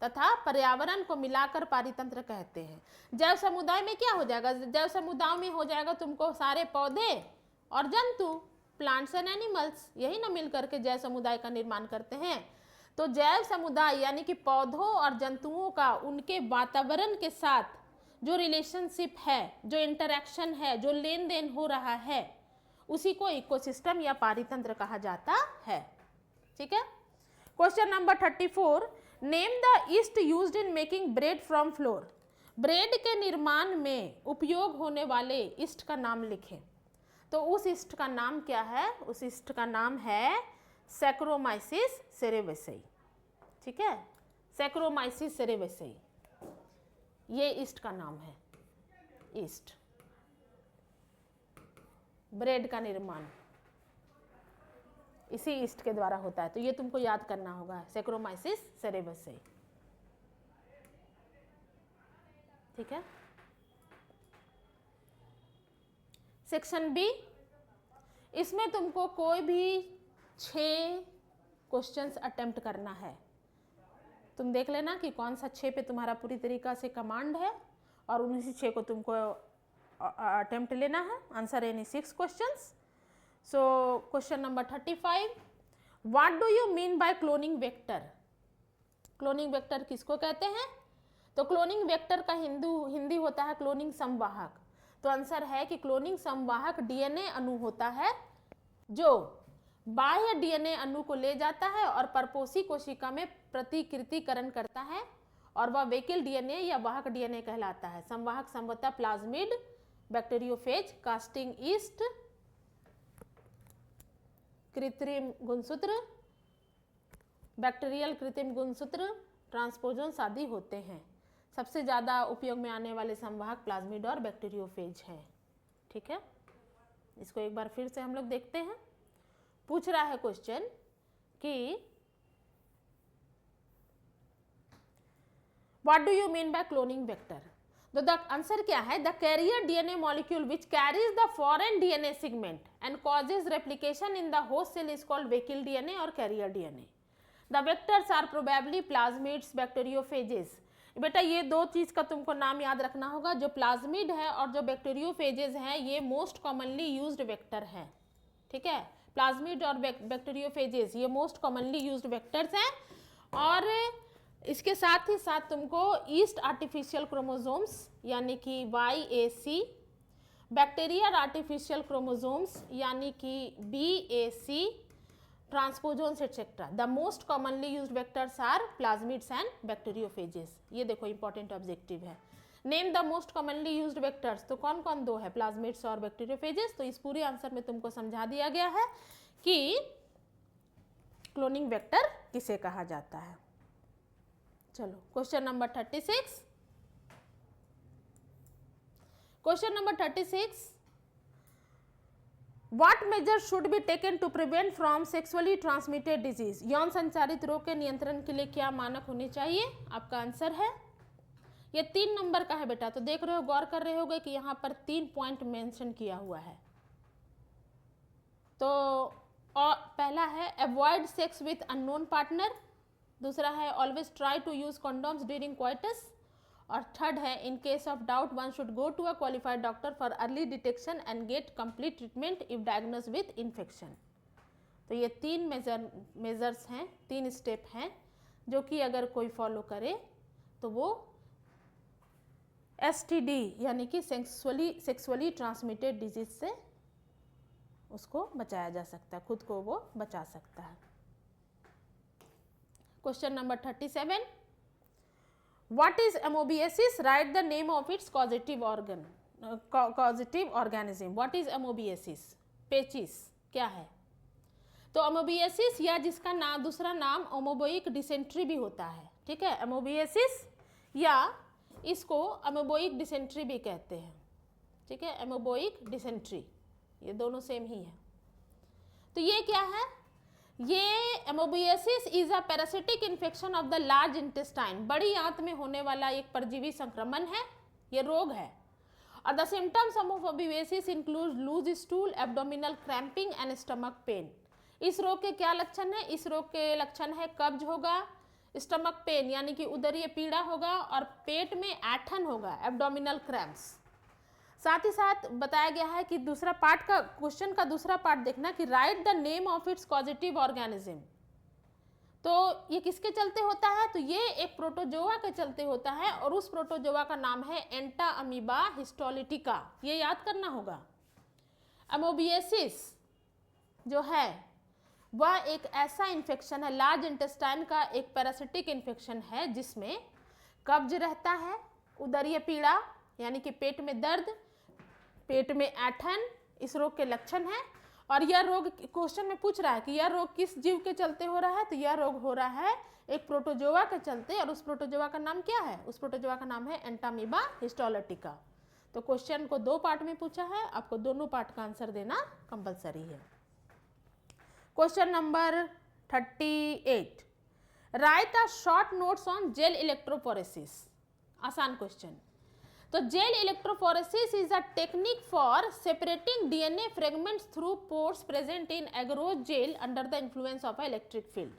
तथा पर्यावरण को मिलाकर पारितंत्र कहते हैं। जैव समुदाय में क्या हो जाएगा, जैव समुदाय में हो जाएगा तुमको सारे पौधे और जंतु, प्लांट्स एंड एनिमल्स, यही ना मिलकर के जैव समुदाय का निर्माण करते हैं। तो जैव समुदाय यानी कि पौधों और जंतुओं का उनके वातावरण के साथ जो रिलेशनशिप है, जो इंटरैक्शन है, जो लेन देन हो रहा है, उसी को इकोसिस्टम या पारितंत्र कहा जाता है, ठीक है। Question number 34, name the east used in making bread from floor. Bread के निर्माण में उपयोग होने वाले ईस्ट का नाम लिखें। तो उस ईस्ट का नाम क्या है, उस ईस्ट का नाम है सैक्रोमाइसिस सेरेवेसेई, ठीक है। सैक्रोमाइसिस सेरेवेसेई, ये ईस्ट का नाम है। ईस्ट, ब्रेड का निर्माण इसी ईस्ट के द्वारा होता है, तो ये तुमको याद करना होगा, सैक्रोमाइसिस सेरेवेसेई, ठीक है। सेक्शन बी, इसमें तुमको कोई भी 6 क्वेश्चंस अटेम्प्ट करना है। तुम देख लेना कि कौन सा 6 पे तुम्हारा पूरी तरीका से कमांड है, और उन्हीं 6 को तुमको अटेम्प्ट लेना है, answer any 6 questions. So question number 35, what do you mean by cloning vector. Cloning vector किसको कहते हैं, तो क्लोनिंग वेक्टर का हिंदी होता है क्लोनिंग संवाहक। तो आंसर है कि क्लोनिंग संवाहक डीएनए अणु होता है जो बाह्य डीएनए अणु को ले जाता है और परपोषी कोशिका में प्रतिकृतिकरण करता है, और वह वेकिल डीएनए या वाहक डीएनए कहलाता है। संवाहक संभवतः प्लाज्मिड, बैक्टीरियोफेज, कास्टिंग ईस्ट, कृत्रिम गुणसूत्र, बैक्टीरियल कृत्रिम गुणसूत्र, ट्रांसपोजोन्स आदि होते हैं। सबसे ज़्यादा उपयोग में आने वाले संवाहक प्लाज्मिड और बैक्टीरियोफेज हैं, ठीक है। इसको एक बार फिर से हम लोग देखते हैं। पूछ रहा है क्वेश्चन कि what do you mean by cloning vector. तो द आंसर क्या है, the carrier DNA molecule which carries the foreign DNA segment and causes replication in the host cell is called vehicle DNA और carrier DNA. The vectors are probably plasmids, bacteriophages. बेटा ये 2 चीज का तुमको नाम याद रखना होगा, जो प्लाज्मिड है और जो बैक्टीरियोफेजेस हैं, ये मोस्ट कॉमनली यूज्ड वेक्टर है, ठीक है। प्लाज्मिड और बैक्टीरियोफेजेस ये मोस्ट कॉमनली यूज्ड वेक्टर्स हैं। और इसके साथ ही साथ तुमको ईस्ट आर्टिफिशियल क्रोमोसोम्स यानी कि YAC, बैक्टीरियल आर्टिफिशियल क्रोमोसोम्स यानी कि BAC, transposons etcetera. The most commonly used vectors are plasmids and bacteriophages. ये देखो इंपॉर्टेंट ऑब्जेक्टिव है, name the most commonly used vectors. तो कौन कौन दो है, प्लाज्मिड्स और बैक्टीरियोफेजेस। तो इस पूरे आंसर में तुमको समझा दिया गया है कि क्लोनिंग वेक्टर किसे कहा जाता है। चलो question number 36। Question number 36, What measures should be taken to prevent from sexually transmitted disease? यौन संचारित रोग के नियंत्रण के लिए क्या मानक होने चाहिए? आपका आंसर है, ये 3 नंबर का है बेटा। तो देख रहे हो, गौर कर रहे होगे कि यहाँ पर 3 पॉइंट मेंशन किया हुआ है। तो और पहला है avoid sex with unknown partner, दूसरा है always try to use condoms during coitus, और थर्ड है in case of doubt one should go to a qualified doctor for early detection and get complete treatment if diagnose with infection. तो ये 3 मेजर्स हैं, 3 स्टेप हैं जो कि अगर कोई फॉलो करे तो वो STD यानी कि सेक्सुअली ट्रांसमिटेड डिजीज से उसको बचाया जा सकता है, खुद को वो बचा सकता है। Question number 37, What is amoebiasis? Write the name of its causative organism. What is amoebiasis? पेचिस क्या है? तो amoebiasis या जिसका नाम दूसरा नाम अमोबोइक डिसेंट्री भी होता है, ठीक है। amoebiasis या इसको अमोबोइक डिसेंट्री भी कहते हैं, ठीक है। अमोबोइक डिसेंट्री ये दोनों सेम ही है। तो ये क्या है? ये एमोबियासिस is a parasitic infection of the large intestine. बड़ी आंत में होने वाला एक परजीवी संक्रमण है, ये रोग है। और the symptoms of amoebiasis include loose stool, abdominal cramping and stomach pain. इस रोग के क्या लक्षण है? इस रोग के लक्षण है कब्ज होगा, स्टमक पेन यानी कि उदरीय पीड़ा होगा, और पेट में ऐंठन होगा, एब्डोमिनल क्रैम्प्स। साथ ही साथ बताया गया है कि दूसरा पार्ट का क्वेश्चन का दूसरा पार्ट देखना कि right the name of its causative organism. तो ये किसके चलते होता है? तो ये एक प्रोटोजोआ के चलते होता है, और उस प्रोटोजोआ का नाम है एंटा अमीबा हिस्टोलिटिका। ये याद करना होगा। एमोबियासिस जो है वह एक ऐसा इन्फेक्शन है, लार्ज इंटेस्टाइन का एक पैरासिटिक इन्फेक्शन है जिसमें कब्ज रहता है, उदरीय पीड़ा यानी कि पेट में दर्द, पेट में ऐंठन, इस रोग के लक्षण है। और यह रोग क्वेश्चन में पूछ रहा है कि यह रोग किस जीव के चलते हो रहा है? तो यह रोग हो रहा है एक प्रोटोजोआ के चलते, और उस प्रोटोजोआ का नाम क्या है? उस प्रोटोजोआ का नाम है एंटामीबा हिस्टोलिटिका। तो क्वेश्चन को 2 पार्ट में पूछा है, आपको दोनों पार्ट का आंसर देना कंपलसरी है। Question number 38, right a short notes on gel electrophoresis. आसान क्वेश्चन। तो gel electrophoresis is a technique for separating DNA fragments through pores present in agarose jail under the influence of a electric field.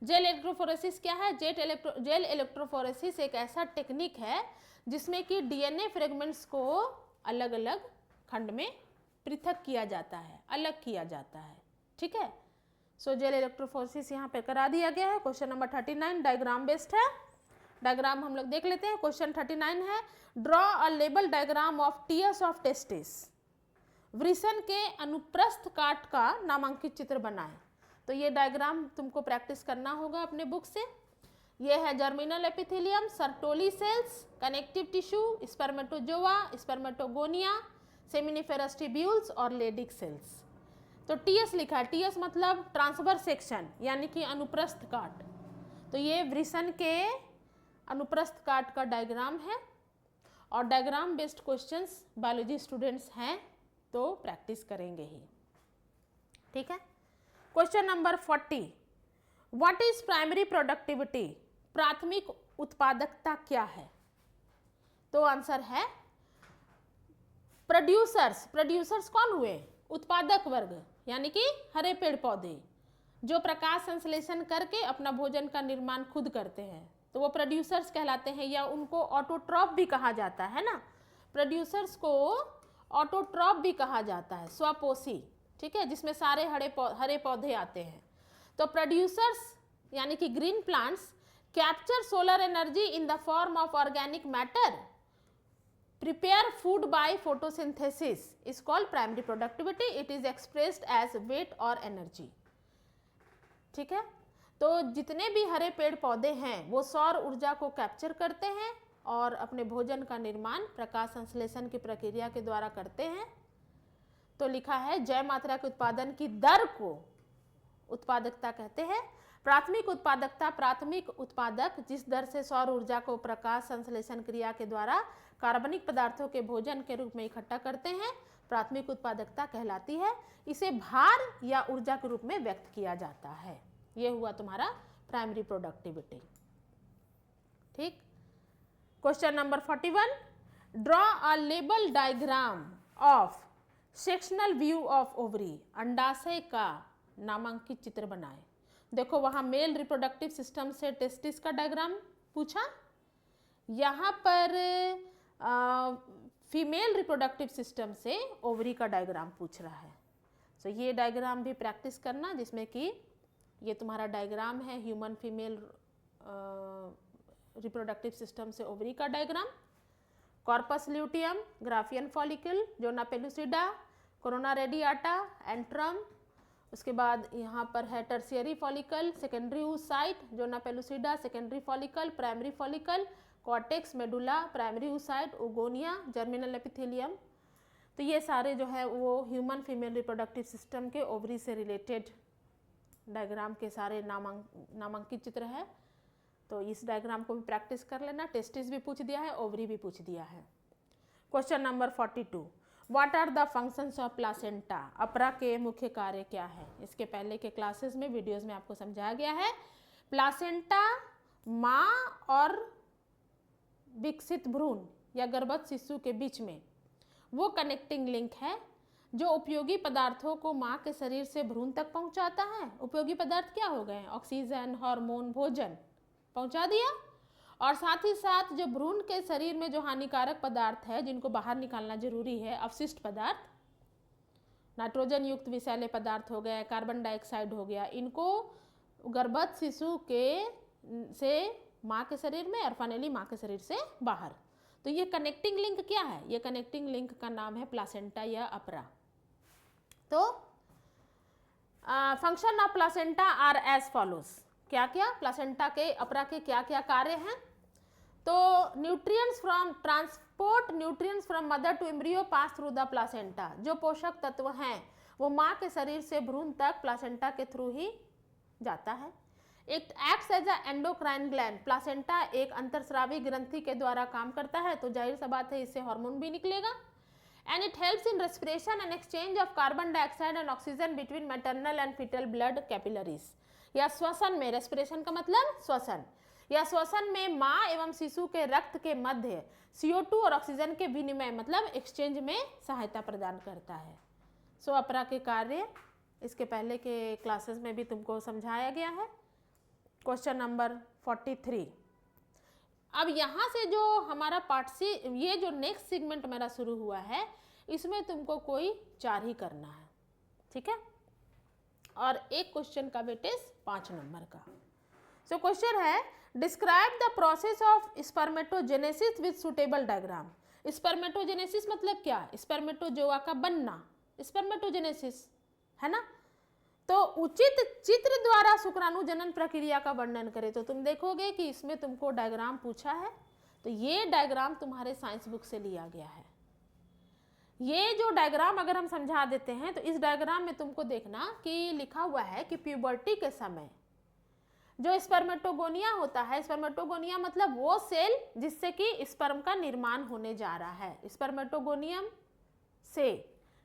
Gel electrophoresis क्या है? जेल इलेक्ट्रोफोरेसिस एक ऐसा टेक्निक है जिसमें कि DNA फ्रेगमेंट्स को अलग अलग खंड में पृथक किया जाता है, अलग किया जाता है, ठीक है। सो जेल इलेक्ट्रोफोरेसिस यहाँ पे करा दिया गया है। क्वेश्चन नंबर 39 डायग्राम बेस्ड है, डायग्राम हम लोग देख लेते हैं। क्वेश्चन 39 है, draw a label diagram of tears of testis. वृषण के अनुप्रस्थ काट का नामांकित चित्र बनाएं। तो ये डायग्राम तुमको प्रैक्टिस करना होगा अपने बुक से। ये है germinal epithelium, Sertoli cells, connective tissue, spermatozoa, spermatogonia, seminiferous tubules और लेडिक सेल्स। तो टीएस लिखा है, टीएस मतलब ट्रांसवर्स सेक्शन यानी कि अनुप्रस्थ काट। तो ये वृषण के अनुप्रस्थ काट का डायग्राम है, और diagram based questions biology students हैं तो प्रैक्टिस करेंगे ही, ठीक है। Question number 40, what is primary productivity? प्राथमिक उत्पादकता क्या है? तो आंसर है प्रोड्यूसर्स। प्रोड्यूसर्स कौन हुए? उत्पादक वर्ग यानी कि हरे पेड़ पौधे जो प्रकाश संश्लेषण करके अपना भोजन का निर्माण खुद करते हैं, तो वो प्रोड्यूसर्स कहलाते हैं, या उनको ऑटोट्रॉप भी कहा जाता है ना। प्रोड्यूसर्स को ऑटोट्रॉप भी कहा जाता है, स्वपोषी, ठीक है, जिसमें सारे हरे पौधे आते हैं। तो प्रोड्यूसर्स यानी कि green plants capture solar energy in the form of organic matter, prepare food by photosynthesis is called primary productivity. It is expressed as weight or energy. ठीक है। तो जितने भी हरे पेड़ पौधे हैं वो सौर ऊर्जा को कैप्चर करते हैं और अपने भोजन का निर्माण प्रकाश संश्लेषण की प्रक्रिया के द्वारा करते हैं। तो लिखा है जैव मात्रा के उत्पादन की दर को उत्पादकता कहते हैं। प्राथमिक उत्पादकता, प्राथमिक उत्पादक जिस दर से सौर ऊर्जा को प्रकाश संश्लेषण क्रिया के द्वारा कार्बनिक पदार्थों के भोजन के रूप में इकट्ठा करते हैं, प्राथमिक उत्पादकता कहलाती है। इसे भार या ऊर्जा के रूप में व्यक्त किया जाता है। यह हुआ तुम्हारा प्राइमरी प्रोडक्टिविटी। ठीक। Question number 41, draw a label diagram of sectional view of ovary. अंडाशय का नामांकित चित्र बनाए। देखो वहां मेल रिप्रोडक्टिव सिस्टम से टेस्टिस का डायग्राम पूछा, यहाँ पर फीमेल रिप्रोडक्टिव सिस्टम से ओवरी का डायग्राम पूछ रहा है। तो ये डायग्राम भी प्रैक्टिस करना, जिसमें कि ये तुम्हारा डायग्राम है ह्यूमन फीमेल रिप्रोडक्टिव सिस्टम से ओवरी का diagram. Corpus luteum, Graafian follicle, zona pellucida, corona radiata, antrum. उसके बाद यहाँ पर है tertiary follicle, secondary oocyte, zona pellucida, secondary follicle, primary follicle, cortex, medulla, primary oocyte, oogonia, germinal epithelium. तो ये सारे जो है वो ह्यूमन फीमेल रिप्रोडक्टिव सिस्टम के ओवरी से रिलेटेड डायग्राम के सारे नामांकित चित्र है। तो इस डायग्राम को भी प्रैक्टिस कर लेना। टेस्टिस भी पूछ दिया है, ओवरी भी पूछ दिया है। Question number 42, what are the functions of placenta. अपरा के मुख्य कार्य क्या है। इसके पहले के क्लासेस में, वीडियोस में आपको समझाया गया है। प्लासेंटा माँ और विकसित भ्रूण या गर्भस्थ शिशु के बीच में वो कनेक्टिंग लिंक है जो उपयोगी पदार्थों को माँ के शरीर से भ्रूण तक पहुंचाता है। उपयोगी पदार्थ क्या हो गए? ऑक्सीजन, हार्मोन, भोजन पहुंचा दिया। और साथ ही साथ जो भ्रूण के शरीर में जो हानिकारक पदार्थ है जिनको बाहर निकालना जरूरी है, अवशिष्ट पदार्थ, नाइट्रोजन युक्त विषैले पदार्थ हो गए, कार्बन डाइऑक्साइड हो गया, इनको गर्भस्थ शिशु के से माँ के शरीर में और फाइनली माँ के शरीर से बाहर। तो ये कनेक्टिंग लिंक क्या है? ये कनेक्टिंग लिंक का नाम है प्लासेंटा या अपरा। तो function of placenta are as follows. क्या क्या प्लासेंटा के, अपरा के क्या क्या कार्य हैं? तो nutrients from transport nutrients from mother to embryo pass through the placenta. जो पोषक तत्व हैं वो माँ के शरीर से भ्रूण तक प्लासेंटा के थ्रू ही जाता है। It acts as a endocrine gland. Placenta एक अंतरस्रावी ग्रंथि के द्वारा काम करता है, तो जाहिर सा बात है इससे हार्मोन भी निकलेगा। And it helps in respiration and exchange of carbon dioxide and oxygen between maternal and foetal blood capillaries. या श्वसन में, रेस्पिरेशन का मतलब श्वसन, या श्वसन में माँ एवं शिशु के रक्त के मध्य CO2 और ऑक्सीजन के विनिमय मतलब एक्सचेंज में सहायता प्रदान करता है। सो अपरा के कार्य इसके पहले के क्लासेस में भी तुमको समझाया गया है। Question number 43। अब यहाँ से जो हमारा पार्ट सी, ये जो नेक्स्ट सेगमेंट मेरा शुरू हुआ है, इसमें तुमको कोई 4 ही करना है, ठीक है। और एक क्वेश्चन का वेटेज 5 नंबर का। सो क्वेश्चन है, describe the process of spermatogenesis with suitable diagram. Spermatogenesis मतलब क्या? स्पर्मेटोजोआ का बनना, स्पर्मेटोजेनेसिस है ना। तो उचित चित्र द्वारा शुक्राणु जनन प्रक्रिया का वर्णन करें। तो तुम देखोगे कि इसमें तुमको डायग्राम पूछा है, तो ये डायग्राम तुम्हारे साइंस बुक से लिया गया है। ये जो डायग्राम अगर हम समझा देते हैं तो इस डायग्राम में तुमको देखना कि लिखा हुआ है कि प्यूबर्टी के समय जो स्पर्मेटोगोनिया होता है, स्पर्मेटोगोनिया मतलब वो सेल जिससे कि स्पर्म का निर्माण होने जा रहा है। स्पर्मेटोगोनियम से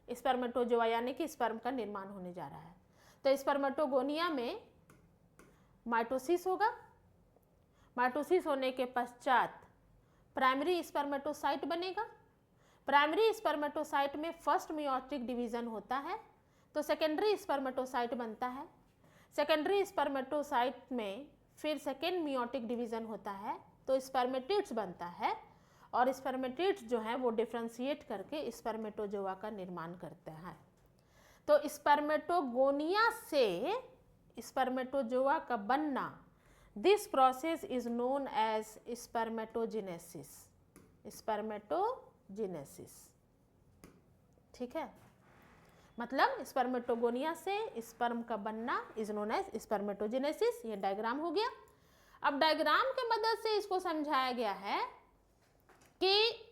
स्पर्मेटोजोआ यानी कि स्पर्म का निर्माण होने जा रहा है। तो स्पर्मेटोगोनिया में माइटोसिस होगा। माइटोसिस होने के पश्चात प्राइमरी स्पर्मेटोसाइट बनेगा। प्राइमरी स्पर्मेटोसाइट में फर्स्ट मियोटिक डिवीजन होता है, तो सेकेंडरी स्पर्मेटोसाइट बनता है। सेकेंडरी स्पर्मेटोसाइट में फिर सेकेंड मियोटिक डिवीजन होता है, तो स्पर्मेटिड्स बनता है। और स्पर्मेटिड्स जो है वो डिफ्रेंशिएट करके स्पर्मेटोजोआ का निर्माण करते हैं। तो स्पर्मेटोगोनिया से स्पर्मेटोजोआ का बनना, this process is known as spermatogenesis. Spermatogenesis, ठीक है। मतलब स्पर्मेटोगोनिया से स्पर्म का बनना इज नोन एज स्पर्मेटोजेनेसिस। ये डायग्राम हो गया। अब डायग्राम के मदद से इसको समझाया गया है कि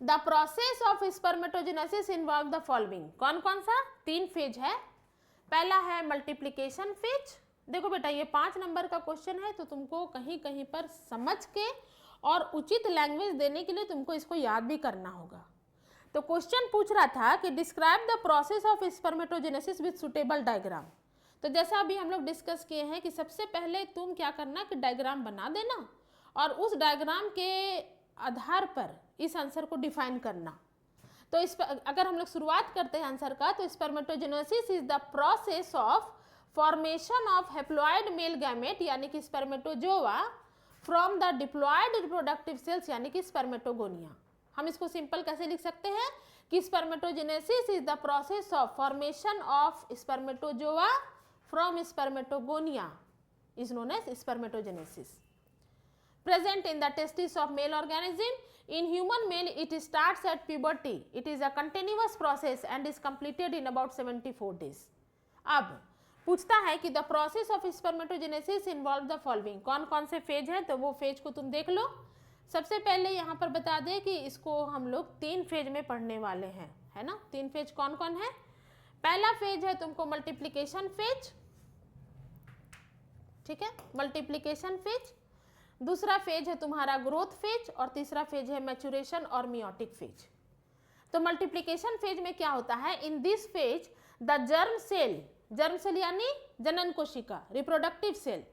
the process of spermatogenesis involve the following. कौन कौन सा? 3 फेज है। पहला है मल्टीप्लिकेशन फेज। देखो बेटा, ये 5 नंबर का क्वेश्चन है, तो तुमको कहीं कहीं पर समझ के और उचित लैंग्वेज देने के लिए तुमको इसको याद भी करना होगा। तो क्वेश्चन पूछ रहा था कि describe the process of spermatogenesis with suitable diagram. तो जैसा अभी हम लोग डिस्कस किए हैं कि सबसे पहले तुम क्या करना कि डायग्राम बना देना और उस डायग्राम के आधार पर इस आंसर को डिफाइन करना। तो इस अगर हम लोग शुरुआत करते हैं आंसर का, तो spermatogenesis is the process of formation of haploid male gamete यानी कि spermatozoa from the diploid reproductive cells यानी कि स्पर्मेटोगोनिया। हम इसको सिंपल कैसे लिख सकते हैं कि spermatogenesis is the process of formation of spermatozoa from spermatogonia is known as spermatogenesis. Present in the testis of male organism. In human male, it starts at puberty. It is a continuous process and is completed in about 74 days. अब पूछता है कि the process of spermatogenesis involve the following. कौन कौन से फेज है, तो वो फेज को तुम देख लो। सबसे पहले यहाँ पर बता दें कि इसको हम लोग 3 फेज में पढ़ने वाले हैं, है ना। 3 फेज कौन कौन है? पहला फेज है तुमको मल्टीप्लिकेशन फेज, ठीक है, मल्टीप्लिकेशन फेज। दूसरा फेज है तुम्हारा ग्रोथ फेज और तीसरा फेज है मैचुरेशन और मियोटिक फेज। तो मल्टीप्लिकेशन फेज में क्या होता है? In this phase the germ cell यानी जनन कोशिका, reproductive cell.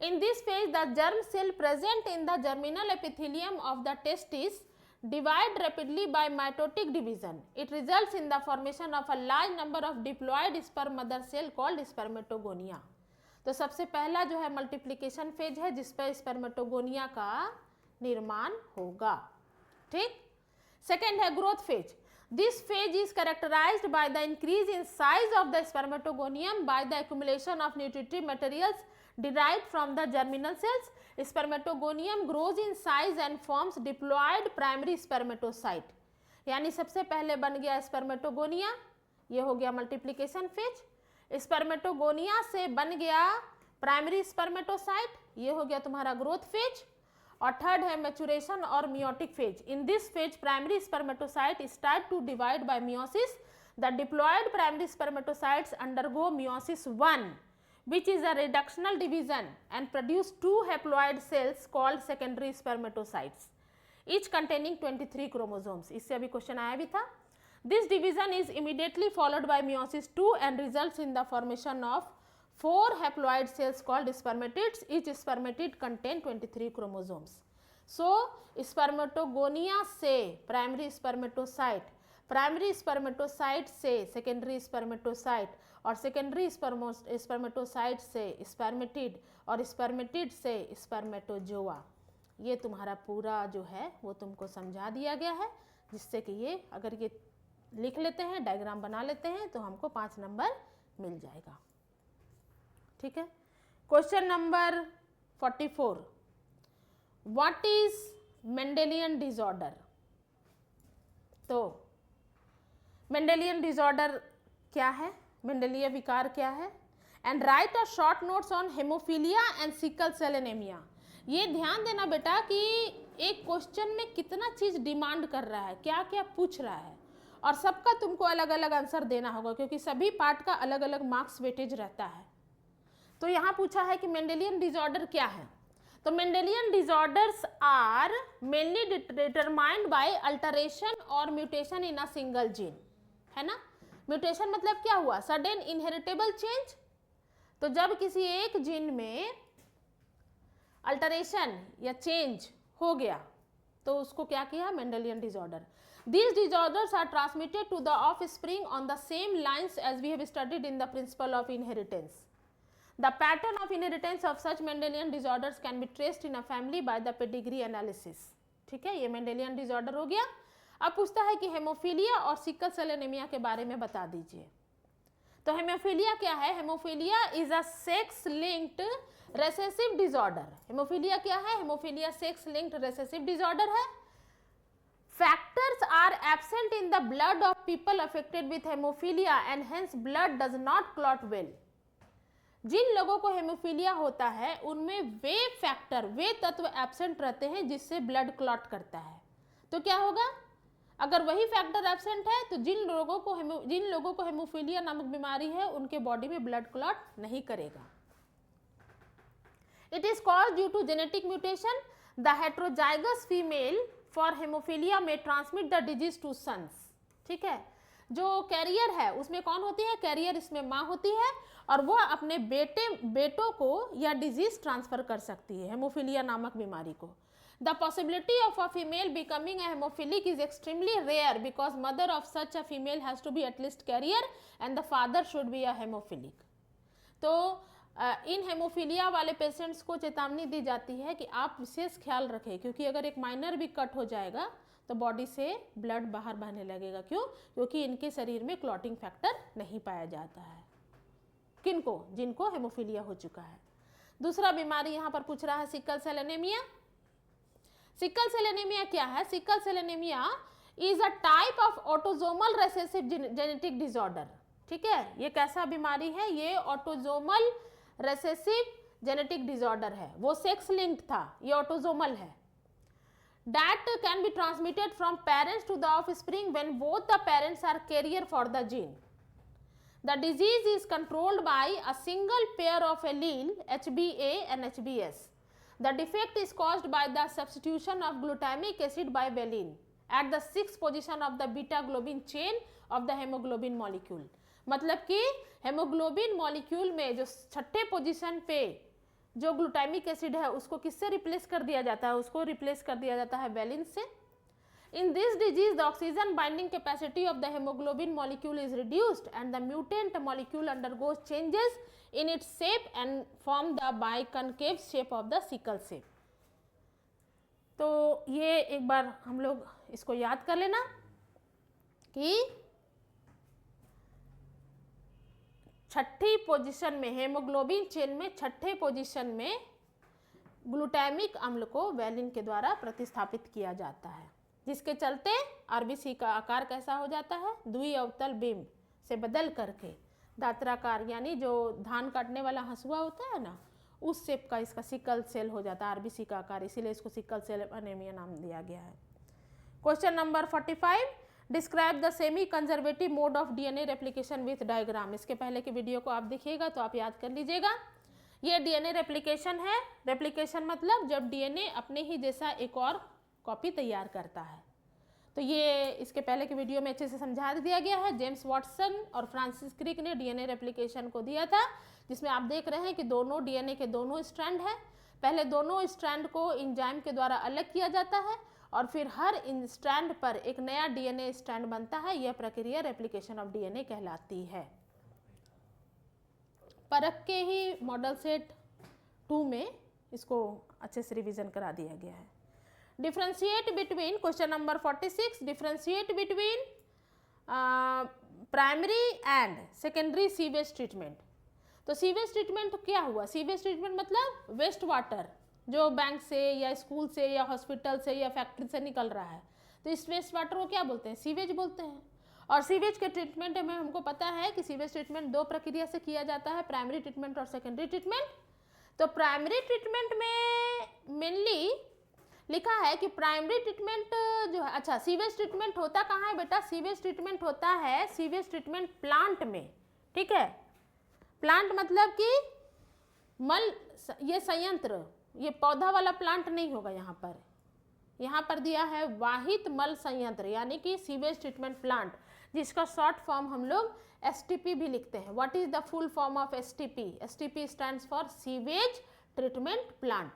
In this phase the germ cell present in the germinal epithelium of the testis divide rapidly by mitotic division. It results in the formation of a large number of diploid sperm mother cell called spermatogonia. तो सबसे पहला जो है मल्टीप्लिकेशन फेज है जिस पर स्पर्मेटोगोनिया का निर्माण होगा, ठीक। सेकेंड है growth phase. This phase is characterised by the increase in size of the spermatogonium by the accumulation of nutritive materials derived from the germinal cells. Spermatogonium grows in size and forms diploid primary spermatocyte. यानी सबसे पहले बन गया स्पर्मेटोगोनिया, ये हो गया मल्टीप्लिकेशन फेज। स्पर्मेटोगोनिया से बन गया प्राइमरी स्पर्मेटोसाइट, ये हो गया तुम्हारा ग्रोथ फेज। और थर्ड है मैचुरेशन और meiotic phase. In this phase primary spermatocyte start to divide by meiosis. The diploid primary spermatocytes undergo meiosis 1 which is a reductional division and produce 2 haploid cells called secondary spermatocytes, each containing 23 chromosomes. इससे अभी क्वेश्चन आया भी था। This division is immediately followed by meiosis 2 and results in the formation of 4 haploid cells called spermatids. Each spermatid contain 23 chromosomes. So spermatogonia से primary spermatocyte, प्राइमरी स्पर्मेटोसाइट से सेकेंडरी स्पर्मेटोसाइट और सेकेंडरी स्पर्मेटोसाइट से स्पर्मेटिड और स्पर्मेटिड से स्पर्मेटोजोआ। ये तुम्हारा पूरा जो है वो तुमको समझा दिया गया है, जिससे कि ये अगर ये लिख लेते हैं, डायग्राम बना लेते हैं, तो हमको 5 नंबर मिल जाएगा, ठीक है। Question number 44, what is Mendelian disorder. तो मेंडेलियन डिसऑर्डर क्या है, मेंडेलीय विकार क्या है। And write a short notes on haemophilia and sickle cell anaemia. ये ध्यान देना बेटा कि एक क्वेश्चन में कितना चीज डिमांड कर रहा है, क्या क्या पूछ रहा है, और सबका तुमको अलग अलग आंसर देना होगा, क्योंकि सभी पार्ट का अलग अलग मार्क्स वेटेज रहता है। तो यहाँ पूछा है कि मेंडेलियन डिसऑर्डर क्या है। तो Mendelian disorders are mainly determined by alteration और mutation in a single gene, है ना। म्यूटेशन मतलब क्या हुआ, सडन इनहेरिटेबल चेंज। तो जब किसी एक जीन में अल्टरेशन या चेंज हो गया तो उसको क्या किया, Mendelian disorder. These disorders are transmitted to the offspring on the same lines as we have studied in the principle of inheritance. The pattern of inheritance of such Mendelian disorders can be traced in a family by the pedigree analysis. ठीक है, ये मेंडेलियन डिसऑर्डर हो गया। अब पूछता है कि हेमोफीलिया और सिकल सेल एनीमिया के बारे में बता दीजिए। तो हेमोफीलिया क्या है, haemophilia is a sex linked recessive disorder. Haemophilia क्या है, haemophilia sex linked recessive disorder है। factors are absent in the blood of people affected with hemophilia and hence blood does not clot well. जिन लोगों को हेमोफीलिया होता है उनमें वे फैक्टर, वे तत्व एब्सेंट रहते हैं जिससे ब्लड क्लॉट करता है। तो क्या होगा, अगर वही फैक्टर एब्सेंट है तो जिन लोगों को हेमोफीलिया नामक बीमारी है उनके बॉडी में ब्लड क्लॉट नहीं करेगा। It is caused due to genetic mutation. The heterozygous female for haemophilia may transmit the disease to sons. ठीक है, जो कैरियर है उसमें कौन होती है, कैरियर इसमें माँ होती है और वो अपने बेटों को यह डिजीज ट्रांसफर कर सकती है, हेमोफीलिया नामक बीमारी को। The possibility of a female becoming a hemophilic is extremely rare because mother of such a female has to be at least carrier and the father should be a hemophilic. तो इन हेमोफीलिया वाले पेशेंट्स को चेतावनी दी जाती है कि आप विशेष ख्याल रखें, क्योंकि अगर एक माइनर भी कट हो जाएगा तो बॉडी से ब्लड बाहर बहने लगेगा। क्यों? क्योंकि इनके शरीर में क्लॉटिंग फैक्टर नहीं पाया जाता है। किनको? जिनको हेमोफीलिया हो चुका है। दूसरा बीमारी यहाँ पर पूछ रहा है sickle cell anaemia. Sickle cell anaemia क्या है? Sickle cell anaemia is a type of autosomal recessive genetic disorder. ठीक है, ये कैसा बीमारी है? ये ऑटोजोमल रेसेसिव जेनेटिक डिसऑर्डर है। वो सेक्स लिंक्ड था, ये ऑटोजोमल है। That can be transmitted from parents to the offspring when both the parents are carrier for the gene. The disease is controlled by a single pair of allele HBA and HBS. The defect is caused by the substitution of glutamic acid by valine at the 6th position of the beta globin chain of the hemoglobin molecule. मतलब कि हेमोग्लोबिन मॉलिक्यूल में जो छठे पोजीशन पे जो ग्लूटामिक एसिड है उसको किससे रिप्लेस कर दिया जाता है? उसको रिप्लेस कर दिया जाता है वेलिन से। In this disease, the oxygen binding capacity of the hemoglobin molecule is reduced and the mutant molecule undergoes changes in its shape and form the biconcave shape of the sickle shape. तो ये एक बार हम लोग इसको याद कर लेना कि छठी पोजीशन में, हेमोग्लोबिन चेन में छठे पोजीशन में ग्लूटामिक अम्ल को वेलिन के द्वारा प्रतिस्थापित किया जाता है, जिसके चलते आरबीसी का आकार कैसा हो जाता है? द्विअवतल बीम से बदल करके दात्राकार, यानी जो धान काटने वाला हंसुआ होता है ना, उस शेप का इसका सिकल सेल हो जाता है आरबीसी का आकार, इसीलिए इसको सिकल सेल एनीमिया नाम दिया गया है। Question number 45, describe the semi conservative mode of DNA replication with diagram. इसके पहले के वीडियो को आप देखिएगा तो आप याद कर लीजिएगा। ये डीएनए रेप्लिकेशन है। रेप्लिकेशन मतलब जब डीएनए अपने ही जैसा एक और कॉपी तैयार करता है। तो ये इसके पहले के वीडियो में अच्छे से समझा दिया गया है। जेम्स वाटसन और फ्रांसिस क्रिक ने डीएनए रेप्लिकेशन को दिया था, जिसमें आप देख रहे हैं कि दोनों डीएनए के दोनों स्ट्रैंड हैं। पहले दोनों स्ट्रैंड को एंजाइम के द्वारा अलग किया जाता है और फिर हर स्ट्रैंड पर एक नया डीएनए स्ट्रैंड बनता है। यह प्रक्रिया रेप्लिकेशन ऑफ डीएनए कहलाती है। परख के ही मॉडल सेट 2 में इसको अच्छे से रिवीजन करा दिया गया है। Differentiate between, question number 46, differentiate between primary and secondary sewage treatment. तो सीवेज ट्रीटमेंट क्या हुआ? सीवेज ट्रीटमेंट मतलब वेस्ट वाटर जो बैंक से या स्कूल से या हॉस्पिटल से या फैक्ट्री से निकल रहा है, तो इस वेस्ट वाटर को क्या बोलते हैं? सीवेज बोलते हैं। और सीवेज के ट्रीटमेंट में हमको पता है कि सीवेज ट्रीटमेंट 2 प्रक्रिया से किया जाता है, प्राइमरी ट्रीटमेंट और सेकेंडरी ट्रीटमेंट। तो प्राइमरी ट्रीटमेंट में मेनली लिखा है कि प्राइमरी ट्रीटमेंट जो है, अच्छा सीवेज ट्रीटमेंट होता कहाँ है बेटा? सीवेज ट्रीटमेंट होता है सीवेज ट्रीटमेंट प्लांट में। ठीक है, प्लांट मतलब कि मल, ये संयंत्र, ये पौधा वाला प्लांट नहीं होगा यहाँ पर दिया है वाहित मल संयंत्र, यानी कि सीवेज ट्रीटमेंट प्लांट, जिसका शॉर्ट फॉर्म हम लोग STP भी लिखते हैं। What is the full form of STP? STP stands for sewage treatment plant.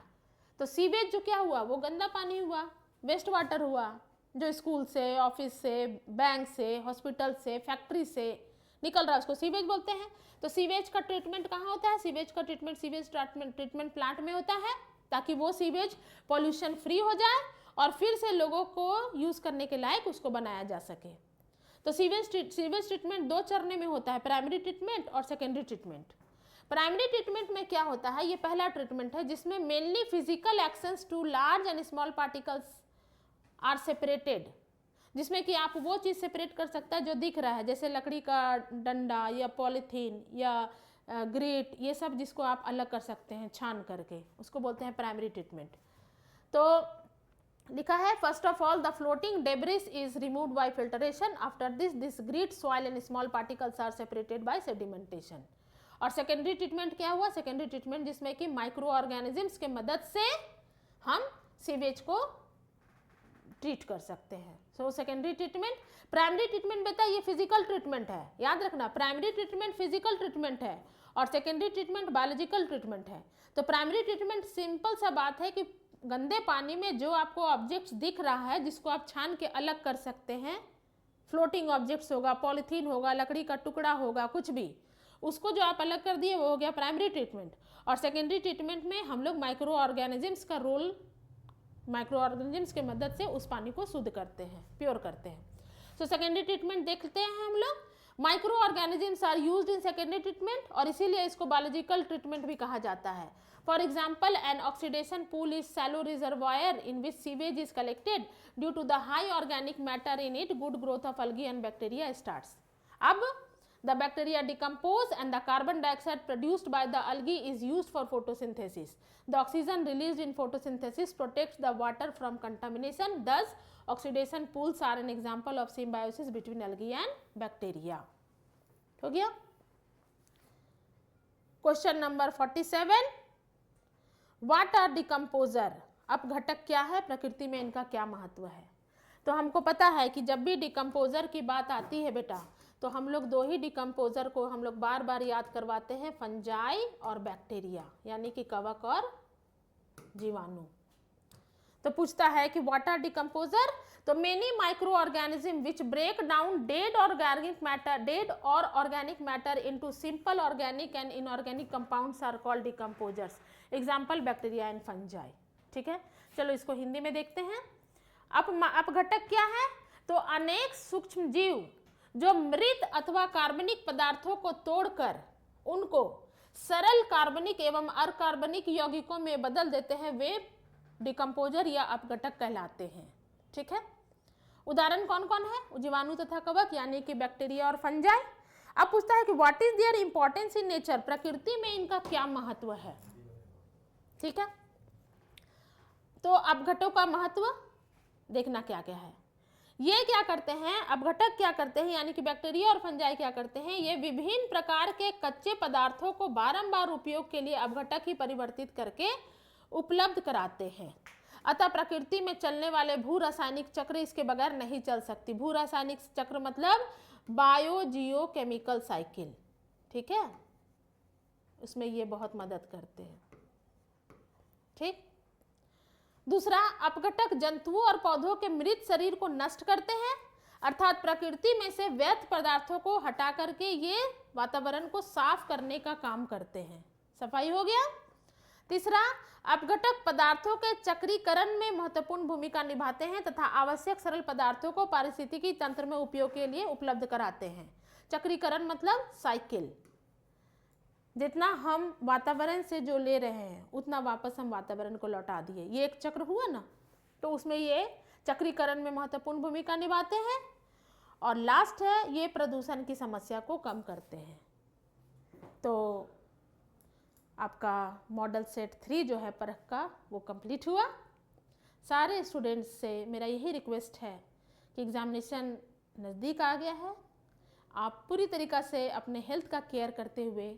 तो सीवेज जो क्या हुआ? वो गंदा पानी हुआ, वेस्ट वाटर हुआ, जो स्कूल से, ऑफिस से, बैंक से, हॉस्पिटल से, फैक्ट्री से निकल रहा है, उसको सीवेज बोलते हैं। तो सीवेज का ट्रीटमेंट कहाँ होता है? सीवेज का ट्रीटमेंट सीवेज ट्रीटमेंट प्लांट में होता है, ताकि वो सीवेज पॉल्यूशन फ्री हो जाए और फिर से लोगों को यूज़ करने के लायक उसको बनाया जा सके। तो सीवेज ट्रीटमेंट 2 चरणों में होता है, प्राइमरी ट्रीटमेंट और सेकेंडरी ट्रीटमेंट। प्राइमरी ट्रीटमेंट में क्या होता है? ये पहला ट्रीटमेंट है जिसमें mainly physical actions to large and small particles are separated. जिसमें कि आप वो चीज़ सेपरेट कर सकता है जो दिख रहा है, जैसे लकड़ी का डंडा या पॉलीथीन या ग्रेट, ये सब जिसको आप अलग कर सकते हैं छान करके, उसको बोलते हैं प्राइमरी ट्रीटमेंट। तो लिखा है first of all the floating debris is removed by filtration, after this grit soil and small particles are separated by sedimentation. और सेकेंडरी ट्रीटमेंट क्या हुआ? सेकेंडरी ट्रीटमेंट जिसमें कि माइक्रो ऑर्गेनिजम्स के मदद से हम सीवेज को ट्रीट कर सकते हैं। So secondary treatment. Primary treatment बेटा ये फिजिकल ट्रीटमेंट है, याद रखना, प्राइमरी ट्रीटमेंट फिजिकल ट्रीटमेंट है और सेकेंडरी ट्रीटमेंट बायोलॉजिकल ट्रीटमेंट है। तो प्राइमरी ट्रीटमेंट सिंपल सा बात है कि गंदे पानी में जो आपको ऑब्जेक्ट्स दिख रहा है जिसको आप छान के अलग कर सकते हैं, फ्लोटिंग ऑब्जेक्ट्स होगा, पॉलीथीन होगा, लकड़ी का टुकड़ा होगा, कुछ भी, उसको जो आप अलग कर दिए वो हो गया प्राइमरी ट्रीटमेंट। और सेकेंडरी ट्रीटमेंट में हम लोग माइक्रो ऑर्गेनिजम्स का रोल, माइक्रो ऑर्गेनिजम्स के मदद से उस पानी को शुद्ध करते हैं, प्योर करते हैं। सो सेकेंडरी ट्रीटमेंट देखते हैं हम लोग। Microorganisms are used in secondary treatment और इसीलिए इसको बायोलॉजिकल ट्रीटमेंट भी कहा जाता है। For example an oxidation pool is shallow reservoir in which sewage is collected due to the high organic matter in it, good growth of algae and bacteria starts. अब the bacteria decompose and the carbon dioxide produced by the algae is used for photosynthesis. The oxygen released in photosynthesis protects the water from contamination. Thus, oxidation pools are an example of symbiosis between algae and bacteria. हो गया? Question number 47. What are decomposer? अब घटक क्या है, प्रकृति में इनका क्या महत्व है? तो हमको पता है कि जब भी डिकम्पोजर की बात आती है बेटा, तो हम लोग दो ही डिकम्पोजर को हम लोग बार बार याद करवाते हैं, फंजाई और बैक्टीरिया, यानी कि कवक और जीवाणु। तो पूछता है कि व्हाट आर डिकम्पोजर? तो many micro organism which break down dead और organic matter into simple organic and inorganic compounds are called decomposers. Example bacteria and fungi. ठीक है, चलो इसको हिंदी में देखते हैं। अपघटक क्या है? तो अनेक सूक्ष्म जीव जो मृत अथवा कार्बनिक पदार्थों को तोड़कर उनको सरल कार्बनिक एवं अकार्बनिक यौगिकों में बदल देते हैं, वे डिकम्पोजर या अपघटक कहलाते हैं। ठीक है, उदाहरण कौन कौन है? जीवाणु तथा कवक, यानी कि बैक्टीरिया और फंजाई। अब पूछता है कि what is their importance in nature? प्रकृति में इनका क्या महत्व है? ठीक है, तो अपघटकों का महत्व देखना क्या क्या है। ये क्या करते हैं, अपघटक क्या करते हैं, यानी कि बैक्टीरिया और फंजाई क्या करते हैं, ये विभिन्न प्रकार के कच्चे पदार्थों को बारंबार उपयोग के लिए अपघटक ही परिवर्तित करके उपलब्ध कराते हैं। अतः प्रकृति में चलने वाले भू रासायनिक चक्र इसके बगैर नहीं चल सकती। भू रासायनिक चक्र मतलब बायो जियो केमिकल साइकिल। ठीक है, उसमें ये बहुत मदद करते हैं। ठीक, दूसरा, अपघटक जंतुओं और पौधों के मृत शरीर को नष्ट करते हैं, अर्थात प्रकृति में से व्यर्थ पदार्थों को हटा करके ये वातावरण को साफ करने का काम करते हैं। सफाई हो गया। तीसरा, अपघटक पदार्थों के चक्रीकरण में महत्वपूर्ण भूमिका निभाते हैं तथा आवश्यक सरल पदार्थों को पारिस्थितिकी तंत्र में उपयोग के लिए उपलब्ध कराते हैं। चक्रीकरण मतलब साइकिल, जितना हम वातावरण से जो ले रहे हैं उतना वापस हम वातावरण को लौटा दिए, ये एक चक्र हुआ ना, तो उसमें ये चक्रीकरण में महत्वपूर्ण भूमिका निभाते हैं। और लास्ट है, ये प्रदूषण की समस्या को कम करते हैं। तो आपका मॉडल सेट 3 जो है परख का वो कंप्लीट हुआ। सारे स्टूडेंट्स से मेरा यही रिक्वेस्ट है कि एग्जामिनेशन नज़दीक आ गया है, आप पूरी तरीक़ा से अपने हेल्थ का केयर करते हुए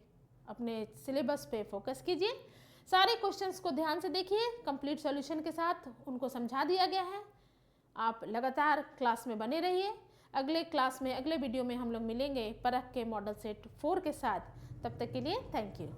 अपने सिलेबस पे फोकस कीजिए। सारे क्वेश्चंस को ध्यान से देखिए, कंप्लीट सॉल्यूशन के साथ उनको समझा दिया गया है। आप लगातार क्लास में बने रहिए। अगले क्लास में, अगले वीडियो में हम लोग मिलेंगे परख के मॉडल सेट 4 के साथ। तब तक के लिए थैंक यू।